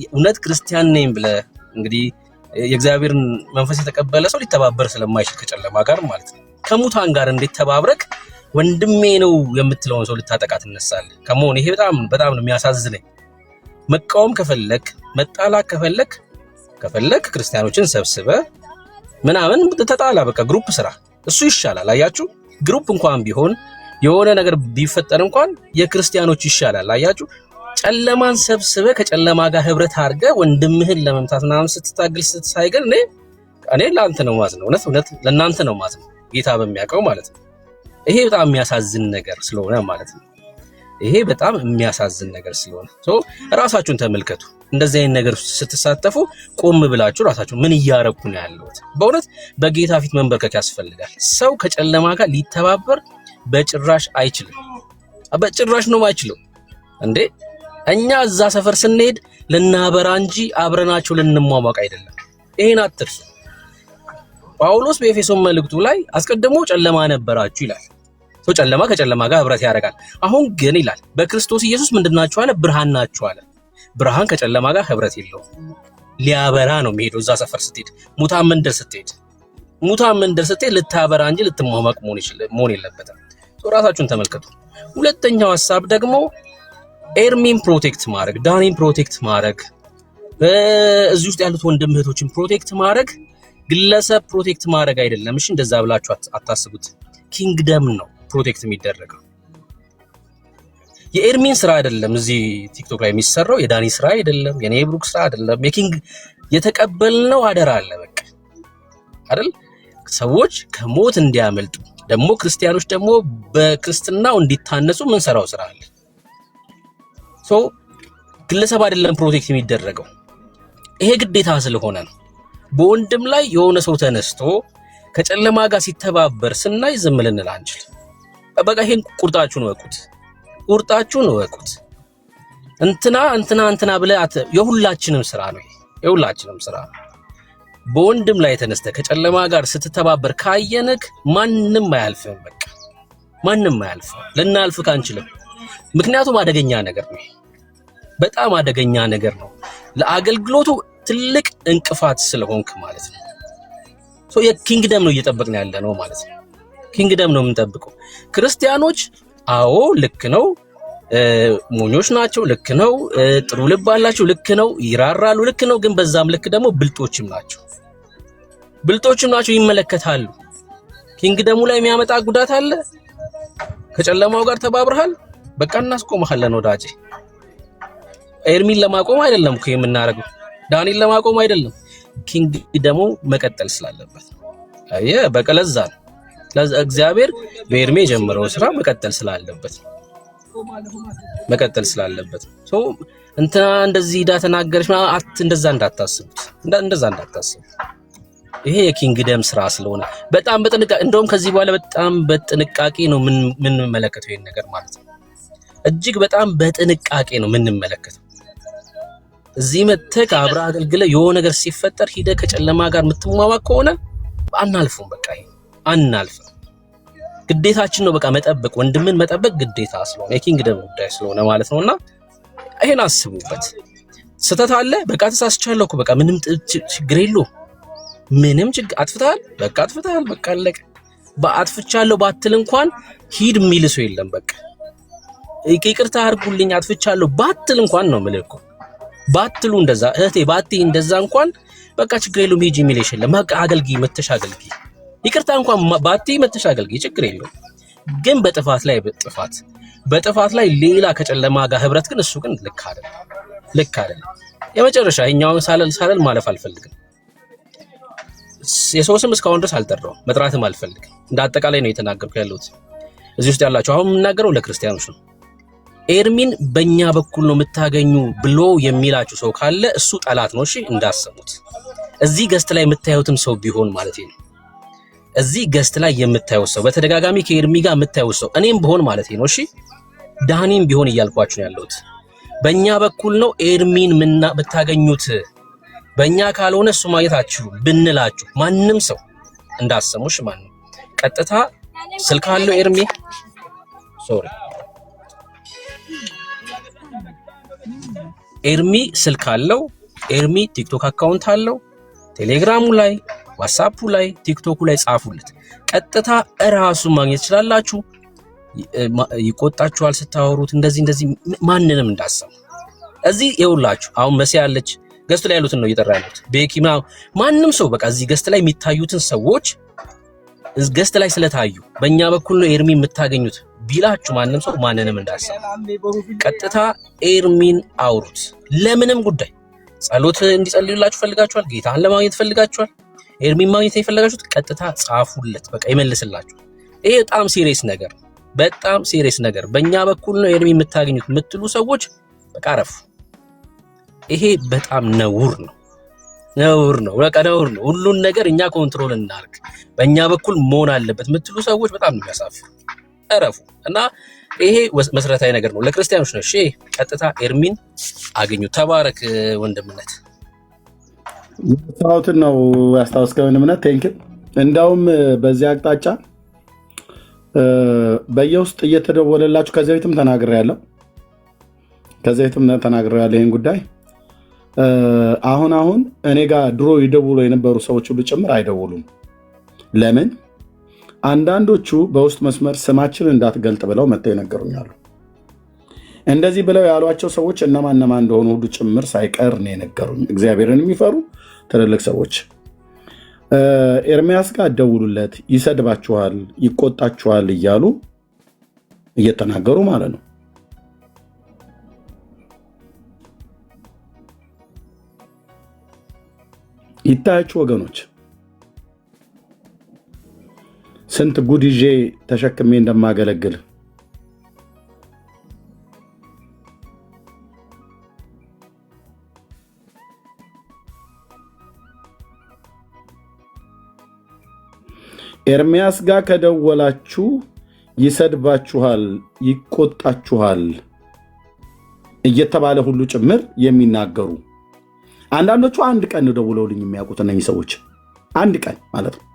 [SPEAKER 4] እውነት ክርስቲያን ነኝ ብለህ እንግዲህ የእግዚአብሔርን መንፈስ የተቀበለ ሰው ሊተባበር ስለማይችል ከጨለማ ጋር ማለት ነው። ከሙታን ጋር እንዴት ተባብረክ ወንድሜ ነው የምትለውን ሰው ልታጠቃ ትነሳለህ? ከመሆን ይሄ በጣም ነው የሚያሳዝነኝ። መቃወም ከፈለክ መጣላት ከፈለክ ክርስቲያኖችን ሰብስበ ምናምን ተጣላ፣ በቃ ግሩፕ ስራ እሱ ይሻላል። አያችሁ ግሩፕ እንኳን ቢሆን የሆነ ነገር ቢፈጠር እንኳን የክርስቲያኖች ይሻላል። አያችሁ ጨለማን ሰብስበ ከጨለማ ጋር ህብረት አድርገ ወንድምህን ለመምታት ምናምን ስትታገል ስትሳይገል እኔ ለአንተ ነው ማዝነው፣ እውነት ለእናንተ ነው ማዝነው ጌታ በሚያውቀው ማለት ነው። ይሄ በጣም የሚያሳዝን ነገር ስለሆነ ማለት ነው። ይሄ በጣም የሚያሳዝን ነገር ስለሆነ ራሳችሁን ተመልከቱ። እንደዚህ አይነት ነገር ስትሳተፉ ቆም ብላችሁ ራሳችሁ ምን እያረኩ ነው ያለሁት? በእውነት በጌታ ፊት መንበርከክ ያስፈልጋል። ሰው ከጨለማ ጋር ሊተባበር በጭራሽ አይችልም። በጭራሽ ነው አይችልም እንዴ። እኛ እዛ ሰፈር ስንሄድ ልናበራ እንጂ አብረናቸው ልንሟሟቅ አይደለም። ይሄን አትርሱ። ጳውሎስ በኤፌሶን መልእክቱ ላይ አስቀድሞ ጨለማ ነበራችሁ ይላል። ጨለማ ከጨለማ ጋር ህብረት ያደርጋል። አሁን ግን ይላል በክርስቶስ ኢየሱስ ምንድናችሁ አለ? ብርሃን ናችሁ አለ። ብርሃን ከጨለማ ጋር ህብረት የለውም። ሊያበራ ነው የሚሄደው። እዛ ሰፈር ስትሄድ ሙታን መንደር ስትሄድ ልታበራ እንጂ ልትሟሟቅ መሆን የለበትም። ራሳችሁን ተመልከቱ። ሁለተኛው ሐሳብ ደግሞ ኤርሚን ፕሮቴክት ማድረግ፣ ዳኒን ፕሮቴክት ማድረግ፣ እዚህ ውስጥ ያሉት ወንድም እህቶችን ፕሮቴክት ማድረግ ግለሰብ ፕሮቴክት ማድረግ አይደለም። እሺ እንደዛ ብላችሁ አታስቡት። ኪንግደም ነው ፕሮቴክት የሚደረገው። የኤርሚን ስራ አይደለም እዚህ ቲክቶክ ላይ የሚሰራው፣ የዳኒ ስራ አይደለም፣ የኔብሩክ ስራ አይደለም። የኪንግ የተቀበልነው አደራ አለ በቃ አይደል? ሰዎች ከሞት እንዲያመልጡ ደግሞ ክርስቲያኖች ደግሞ በክርስትናው እንዲታነጹ ምን ሰራው ስራ አለ። ግለሰብ አይደለም ፕሮቴክት የሚደረገው፣ ይሄ ግዴታ ስለሆነ ነው። በወንድም ላይ የሆነ ሰው ተነስቶ ከጨለማ ጋር ሲተባበር ስናይ ዝም ልንል አንችል። በቃ ይሄን ቁርጣችሁን ወቁት። እንትና ብለ የሁላችንም ስራ ነው። የሁላችንም ስራ ነው። በወንድም ላይ ተነስተ ከጨለማ ጋር ስትተባበር ካየነክ ማንም አያልፍም። በቃ ማንም አያልፍም። ልናልፍክ አንችልም። ምክንያቱም አደገኛ ነገር ነው። በጣም አደገኛ ነገር ነው። ለአገልግሎቱ ትልቅ እንቅፋት ስለሆንክ ማለት ነው። የኪንግደም ነው እየጠበቅን ያለ ነው ማለት ነው። ኪንግደም ነው የምንጠብቀው። ክርስቲያኖች አዎ ልክ ነው፣ ሞኞች ናቸው፣ ልክ ነው፣ ጥሩ ልብ አላቸው፣ ልክ ነው፣ ይራራሉ፣ ልክ ነው። ግን በዛም ልክ ደግሞ ብልጦችም ናቸው፣ ይመለከታሉ። ኪንግደሙ ላይ የሚያመጣ ጉዳት አለ። ከጨለማው ጋር ተባብረሃል፣ በቃ እናስቆምሃለን ወዳጄ። ኤርሚን ለማቆም አይደለም እኮ የምናደርገው፣ ዳኒን ለማቆም አይደለም። ኪንግደሙ መቀጠል ስላለበት በቃ ለዛ እግዚአብሔር በኤርሚ የጀመረው ስራ መቀጠል ስላለበት እንትና እንደዚህ ዳ ተናገረች እንደዛ እንዳታስቡት። ይሄ የኪንግደም ስራ ስለሆነ በጣም በጥንቃቄ እንደውም ከዚህ በኋላ በጣም በጥንቃቄ ነው ምን መለከተው ይሄን ነገር ማለት ነው። እጅግ በጣም በጥንቃቄ ነው ምን መለከተው። እዚህ መተክ አብራ አገልግለ የሆነ ነገር ሲፈጠር ሂደ ከጨለማ ጋር የምትሟሟቅ ከሆነ አናልፉም። በቃ አናልፍም። ግዴታችን ነው በቃ መጠበቅ፣ ወንድምን መጠበቅ ግዴታ ስለሆነ የኪንግደም ጉዳይ ስለሆነ ማለት ነውና ይሄን አስቡበት። ስተት አለ በቃ ተሳስቻለሁ እኮ በቃ ምንም ችግር የለውም። ምንም ችግር አጥፍታል በቃ አለቀ። በአጥፍቻለሁ ባትል እንኳን ሂድ የሚል ሰው የለም። በቃ ይቅርታ አድርጉልኝ አጥፍቻለሁ ባትል እንኳን ነው የምልህ ባትሉ እንደዛ እህቴ ባትይ እንደዛ እንኳን በቃ ችግር የለውም ሂጂ የሚልሽ የለም። በቃ አገልጊ መተሽ አገልጊ። ይቅርታ እንኳን ባትይ መተሽ አገልጊ ችግር የለውም። ግን በጥፋት ላይ ሌላ ከጨለማ ጋር ህብረት ግን እሱ ግን ልክ አይደለም። የመጨረሻ ይኛውን ሳለል ማለፍ አልፈልግም። የሰው ስም እስካሁን ድረስ አልጠራውም፣ መጥራትም አልፈልግም። እንደ አጠቃላይ ነው የተናገርኩ ያለሁት። እዚህ ውስጥ ያላችሁ አሁን የምናገረው ለክርስቲያኖች ነው። ኤርሚን በእኛ በኩል ነው የምታገኙ ብሎ የሚላችሁ ሰው ካለ እሱ ጠላት ነው። እሺ እንዳሰሙት እዚህ ገስት ላይ የምታዩትም ሰው ቢሆን ማለት ነው። እዚህ ገስት ላይ የምታዩት ሰው በተደጋጋሚ ከኤርሚ ጋር የምታዩት ሰው እኔም ብሆን ማለት ነው። እሺ ዳኒም ቢሆን እያልኳችሁ ነው ያለሁት። በእኛ በኩል ነው ኤርሚን የምታገኙት፣ በእኛ ካልሆነ እሱ ማግኘታችሁ ብንላችሁ ማንም ሰው እንዳሰሙሽ ማንም ቀጥታ ስልክ አለው ኤርሚ ኤርሚ ስልክ አለው። ኤርሚ ቲክቶክ አካውንት አለው። ቴሌግራሙ ላይ፣ ዋትስአፑ ላይ፣ ቲክቶኩ ላይ ጻፉለት። ቀጥታ እራሱ ማግኘት ትችላላችሁ። ይቆጣችኋል ስታወሩት እንደዚህ ማንንም እንዳሰሙ። እዚህ ይኸውላችሁ አሁን መሲ ያለች ገስት ላይ ያሉትን ነው እየጠራ ያሉት። ቤኪማ ማንም ሰው በቃ እዚህ ገስት ላይ የሚታዩትን ሰዎች ገስት ላይ ስለታዩ በእኛ በኩል ነው ኤርሚ የምታገኙት ቢላችሁ ማንም ሰው ማንንም እንዳሰሙ። ቀጥታ ኤርሚን አውሩት። ለምንም ጉዳይ ጸሎት እንዲጸልዩላችሁ ፈልጋችኋል፣ ጌታን ለማግኘት ፈልጋችኋል፣ ኤርሚን ማግኘት የፈለጋችሁት ቀጥታ ጻፉለት፣ በቃ ይመልስላችሁ። ይሄ በጣም ሲሪየስ ነገር በእኛ በኩል ነው ኤርሚ የምታገኙት የምትሉ ሰዎች በቃ አረፉ። ይሄ በጣም ነውር ነው። በቃ ነውር ነው። ሁሉን ነገር እኛ ኮንትሮል እናርግ፣ በእኛ በኩል መሆን አለበት የምትሉ ሰዎች በጣም ነው የሚያሳፍሩ። አረፉ እና ይሄ መሰረታዊ ነገር ነው ለክርስቲያኖች ነው። እሺ ቀጥታ ኤርሚን አገኙ። ተባረክ ወንድምነት።
[SPEAKER 3] ሰውትን ነው ያስታውስከው ወንድምነት። ቴንኪው። እንዳውም በዚህ አቅጣጫ በየውስጥ እየተደወለላችሁ ከዚህ በፊትም ተናግሬያለሁ ይሄን ጉዳይ አሁን እኔ ጋር ድሮ ይደውሉ የነበሩ ሰዎች ሁሉ ጭምር አይደውሉም። ለምን? አንዳንዶቹ በውስጥ መስመር ስማችን እንዳትገልጥ ብለው መጥተው ይነገሩኛሉ። እንደዚህ ብለው ያሏቸው ሰዎች እነማን እንደሆኑ ሁሉ ጭምር ሳይቀር ነው የነገሩኝ። እግዚአብሔርን የሚፈሩ ትልልቅ ሰዎች ኤርሚያስ ጋር ደውሉለት፣ ይሰድባችኋል፣ ይቆጣችኋል እያሉ እየተናገሩ ማለት ነው። ይታያችሁ ወገኖች፣ ስንት ጉድ ይዤ ተሸክሜ እንደማገለግል። ኤርሚያስ ጋር ከደወላችሁ ይሰድባችኋል፣ ይቆጣችኋል እየተባለ ሁሉ ጭምር የሚናገሩ አንዳንዶቹ አንድ ቀን ነው ደውለውልኝ የሚያውቁት እነዚህ ሰዎች። አንድ ቀን ማለት ነው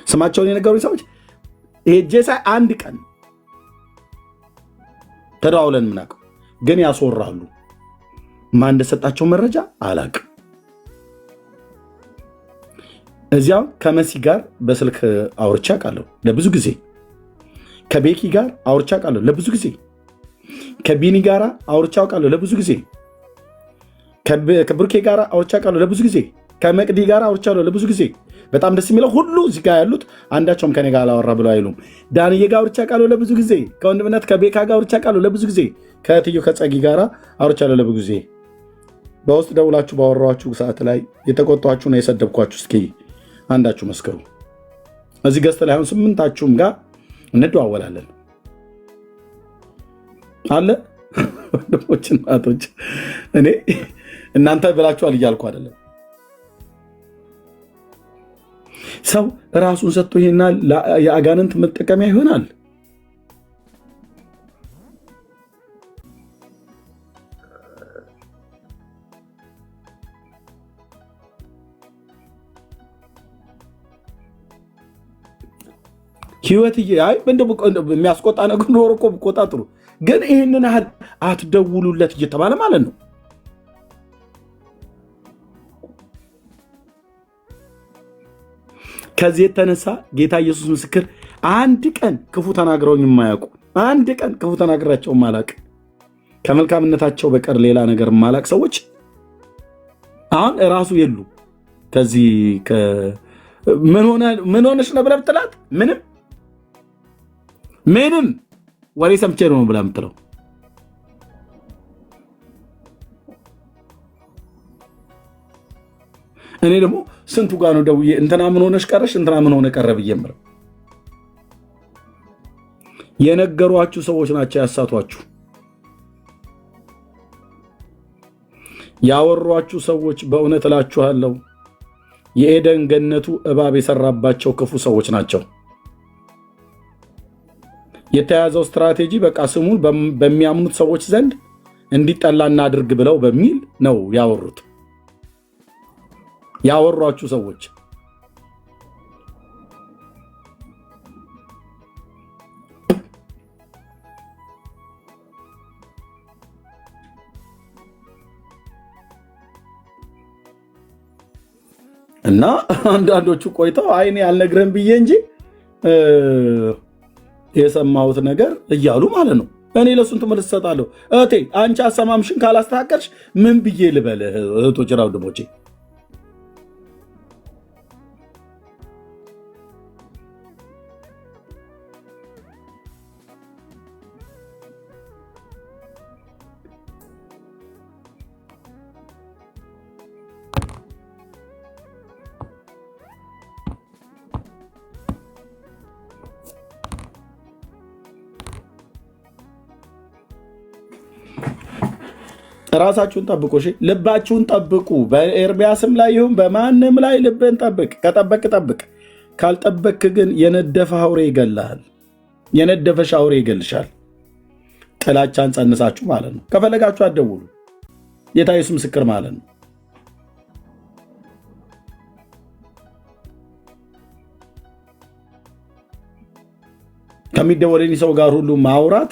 [SPEAKER 3] ስማቸውን የነገሩኝ ሰዎች ሄጄ ሳይ አንድ ቀን ተደዋውለን ምናውቀው ግን ያስወራሉ። ማን እንደሰጣቸው መረጃ አላውቅም። እዚያው ከመሲ ጋር በስልክ አውርቻ ቃለሁ ለብዙ ጊዜ፣ ከቤኪ ጋር አውርቻ ቃለሁ ለብዙ ጊዜ፣ ከቢኒ ጋር አውርቻ ቃለሁ ለብዙ ጊዜ፣ ከብሩኬ ጋር አውርቻ ቃለሁ ለብዙ ጊዜ፣ ከመቅዲ ጋር አውርቻለሁ ለብዙ ጊዜ። በጣም ደስ የሚለው ሁሉ እዚህ ጋር ያሉት አንዳቸውም ከኔ ጋር አላወራ ብለው አይሉም። ዳንዬ ጋር አውርቻ ቃለሁ ለብዙ ጊዜ፣ ከወንድምነት ከቤካ ጋር አውርቻ ቃለሁ ለብዙ ጊዜ፣ ከትዮ ከጸጊ ጋር አውርቻለሁ ለብዙ ጊዜ። በውስጥ ደውላችሁ ባወራችሁ ሰዓት ላይ የተቆጣችሁ ነው የሰደብኳችሁ እስኪ አንዳችሁ መስከሩ። እዚህ ገዝተ ላይ አሁን ስምንታችሁም ጋር እንደዋወላለን አለ ወንድሞች እናቶች። እኔ እናንተ ብላችኋል እያልኩ አይደለም። ሰው ራሱን ሰጥቶ ይሄና የአጋንንት መጠቀሚያ ይሆናል። ህይወት የሚያስቆጣ ነገር ኖሮ እኮ ብቆጣ ጥሩ፣ ግን ይህንን ያህል አትደውሉለት እየተባለ ማለት ነው። ከዚህ የተነሳ ጌታ ኢየሱስ ምስክር፣ አንድ ቀን ክፉ ተናግረውኝ የማያውቁ፣ አንድ ቀን ክፉ ተናግራቸው ማላቅ፣ ከመልካምነታቸው በቀር ሌላ ነገር ማላቅ ሰዎች አሁን እራሱ የሉ። ከዚህ ምን ሆነሽ ነው ብለህ ብትላት ምንም ወሬ ሰምቼ ነው ብለህ የምትለው። እኔ ደግሞ ስንቱ ጋር ነው ደውዬ እንትና ምን ሆነሽ ቀረሽ እንትና ምን ሆነ ቀረ ብዬ የምለው። የነገሯችሁ ሰዎች ናቸው ያሳቷችሁ። ያወሯችሁ ሰዎች በእውነት እላችኋለሁ የኤደን ገነቱ እባብ የሰራባቸው ክፉ ሰዎች ናቸው። የተያዘው ስትራቴጂ በቃ ስሙን በሚያምኑት ሰዎች ዘንድ እንዲጠላ እናድርግ ብለው በሚል ነው ያወሯችሁ ሰዎች። እና አንዳንዶቹ ቆይተው አይኔ አልነግርህም ብዬ እንጂ የሰማሁት ነገር እያሉ ማለት ነው። እኔ ለሱን ትምህርት እሰጣለሁ። እህቴ አንቺ አሰማምሽን ካላስተካከልሽ ምን ብዬ ልበልህ? እህቶች ወንድሞቼ ራሳችሁን ጠብቁ። እሺ ልባችሁን ጠብቁ። በኤርሚያስም ላይ ይሁን በማንም ላይ ልብን ጠብቅ። ጠብቅ። ካልጠበቅ ግን የነደፈ አውሬ ይገልሃል። የነደፈሽ አውሬ ይገልሻል። ጥላቻን ጸንሳችሁ ማለት ነው። ከፈለጋችሁ አትደውሉ። ጌታ ኢየሱስ ምስክር ማለት ነው። ከሚደወለኝ ሰው ጋር ሁሉ ማውራት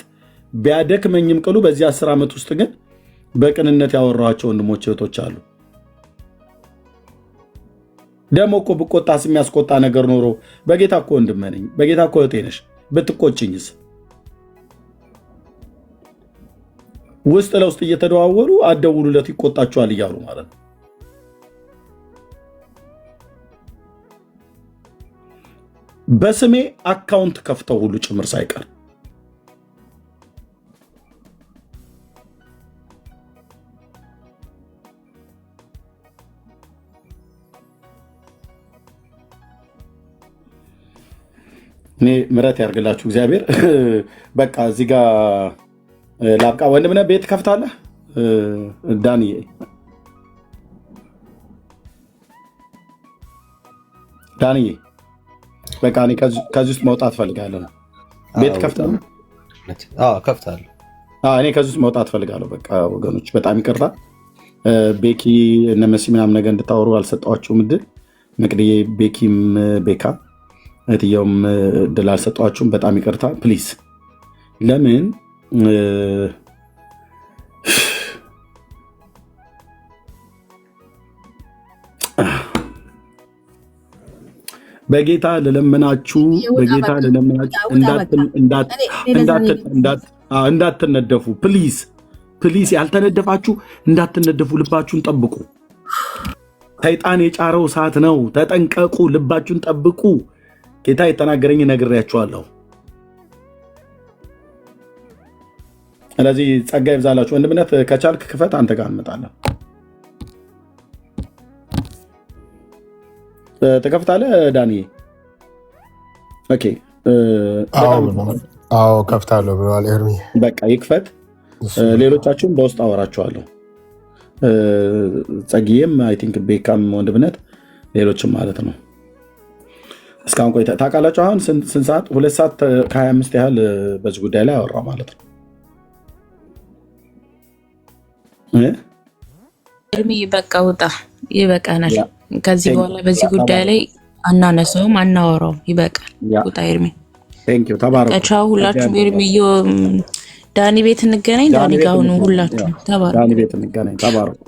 [SPEAKER 3] ቢያደክመኝም ቅሉ በዚህ 10 ዓመት ውስጥ ግን በቅንነት ያወራቸው ወንድሞች እህቶች አሉ። ደሞ እኮ ብቆጣስ የሚያስቆጣ ነገር ኖሮ በጌታ እኮ ወንድም ነኝ፣ በጌታ እኮ እህቴ ነሽ ብትቆጭኝስ? ውስጥ ለውስጥ እየተደዋወሉ አደውሉለት ይቆጣቸዋል እያሉ ማለት ነው። በስሜ አካውንት ከፍተው ሁሉ ጭምር ሳይቀር እኔ ምሕረት ያርግላችሁ እግዚአብሔር። በቃ እዚህ ጋር ላብቃ። ወንድምነህ ቤት ከፍታለህ? ዳንዬ በቃ እኔ ከዚህ ውስጥ መውጣት ፈልጋለሁ። ቤት ከፍታለህ?
[SPEAKER 7] ከፍታለሁ።
[SPEAKER 3] እኔ ከዚህ ውስጥ መውጣት ፈልጋለሁ። በቃ ወገኖች በጣም ይቅርታ። ቤኪ እነ መሲ ምናምን ነገር እንድታወሩ አልሰጠኋችሁም እድል። መቅድዬ፣ ቤኪም ቤካ እህትየውም እድል አልሰጠኋችሁም። በጣም ይቅርታ ፕሊዝ። ለምን በጌታ ልለምናችሁ እንዳትነደፉ ፕሊዝ። ያልተነደፋችሁ እንዳትነደፉ፣ ልባችሁን ጠብቁ። ሰይጣን የጫረው እሳት ነው፣ ተጠንቀቁ፣ ልባችሁን ጠብቁ። ጌታ የተናገረኝ ነግሬያችኋለሁ። ስለዚህ ጸጋ ይብዛላችሁ። ወንድምነት ከቻልክ ክፈት፣ አንተ ጋር እንመጣለን። ትከፍታለህ ዳንዬ? ኦኬ።
[SPEAKER 6] አዎ ከፍታለሁ ብለዋል ኤርሚ።
[SPEAKER 3] በቃ ይክፈት። ሌሎቻችሁም በውስጥ አወራችኋለሁ። ጸጊዬም አይ ቲንክ ቤካም ወንድምነት ሌሎችም ማለት ነው። እስካሁን ቆይታ ታውቃላችሁ። አሁን ስንት ሰዓት? 2 ሰዓት ከ25 ያህል በዚህ ጉዳይ ላይ አወራ ማለት ነው።
[SPEAKER 8] ኤርሚ በቃ ውጣ፣ ይበቃናል። ከዚህ በኋላ በዚህ ጉዳይ ላይ አናነሳውም፣ አናወራውም። ይበቃል። ውጣ ኤርሚ። ቻው ሁላችሁም። ኤርሚ ዳኒ ቤት እንገናኝ። ዳኒ ጋር ሁኑ ሁላችሁም። ተባረኩ።
[SPEAKER 3] ዳኒ ቤት እንገናኝ። ተባረኩ።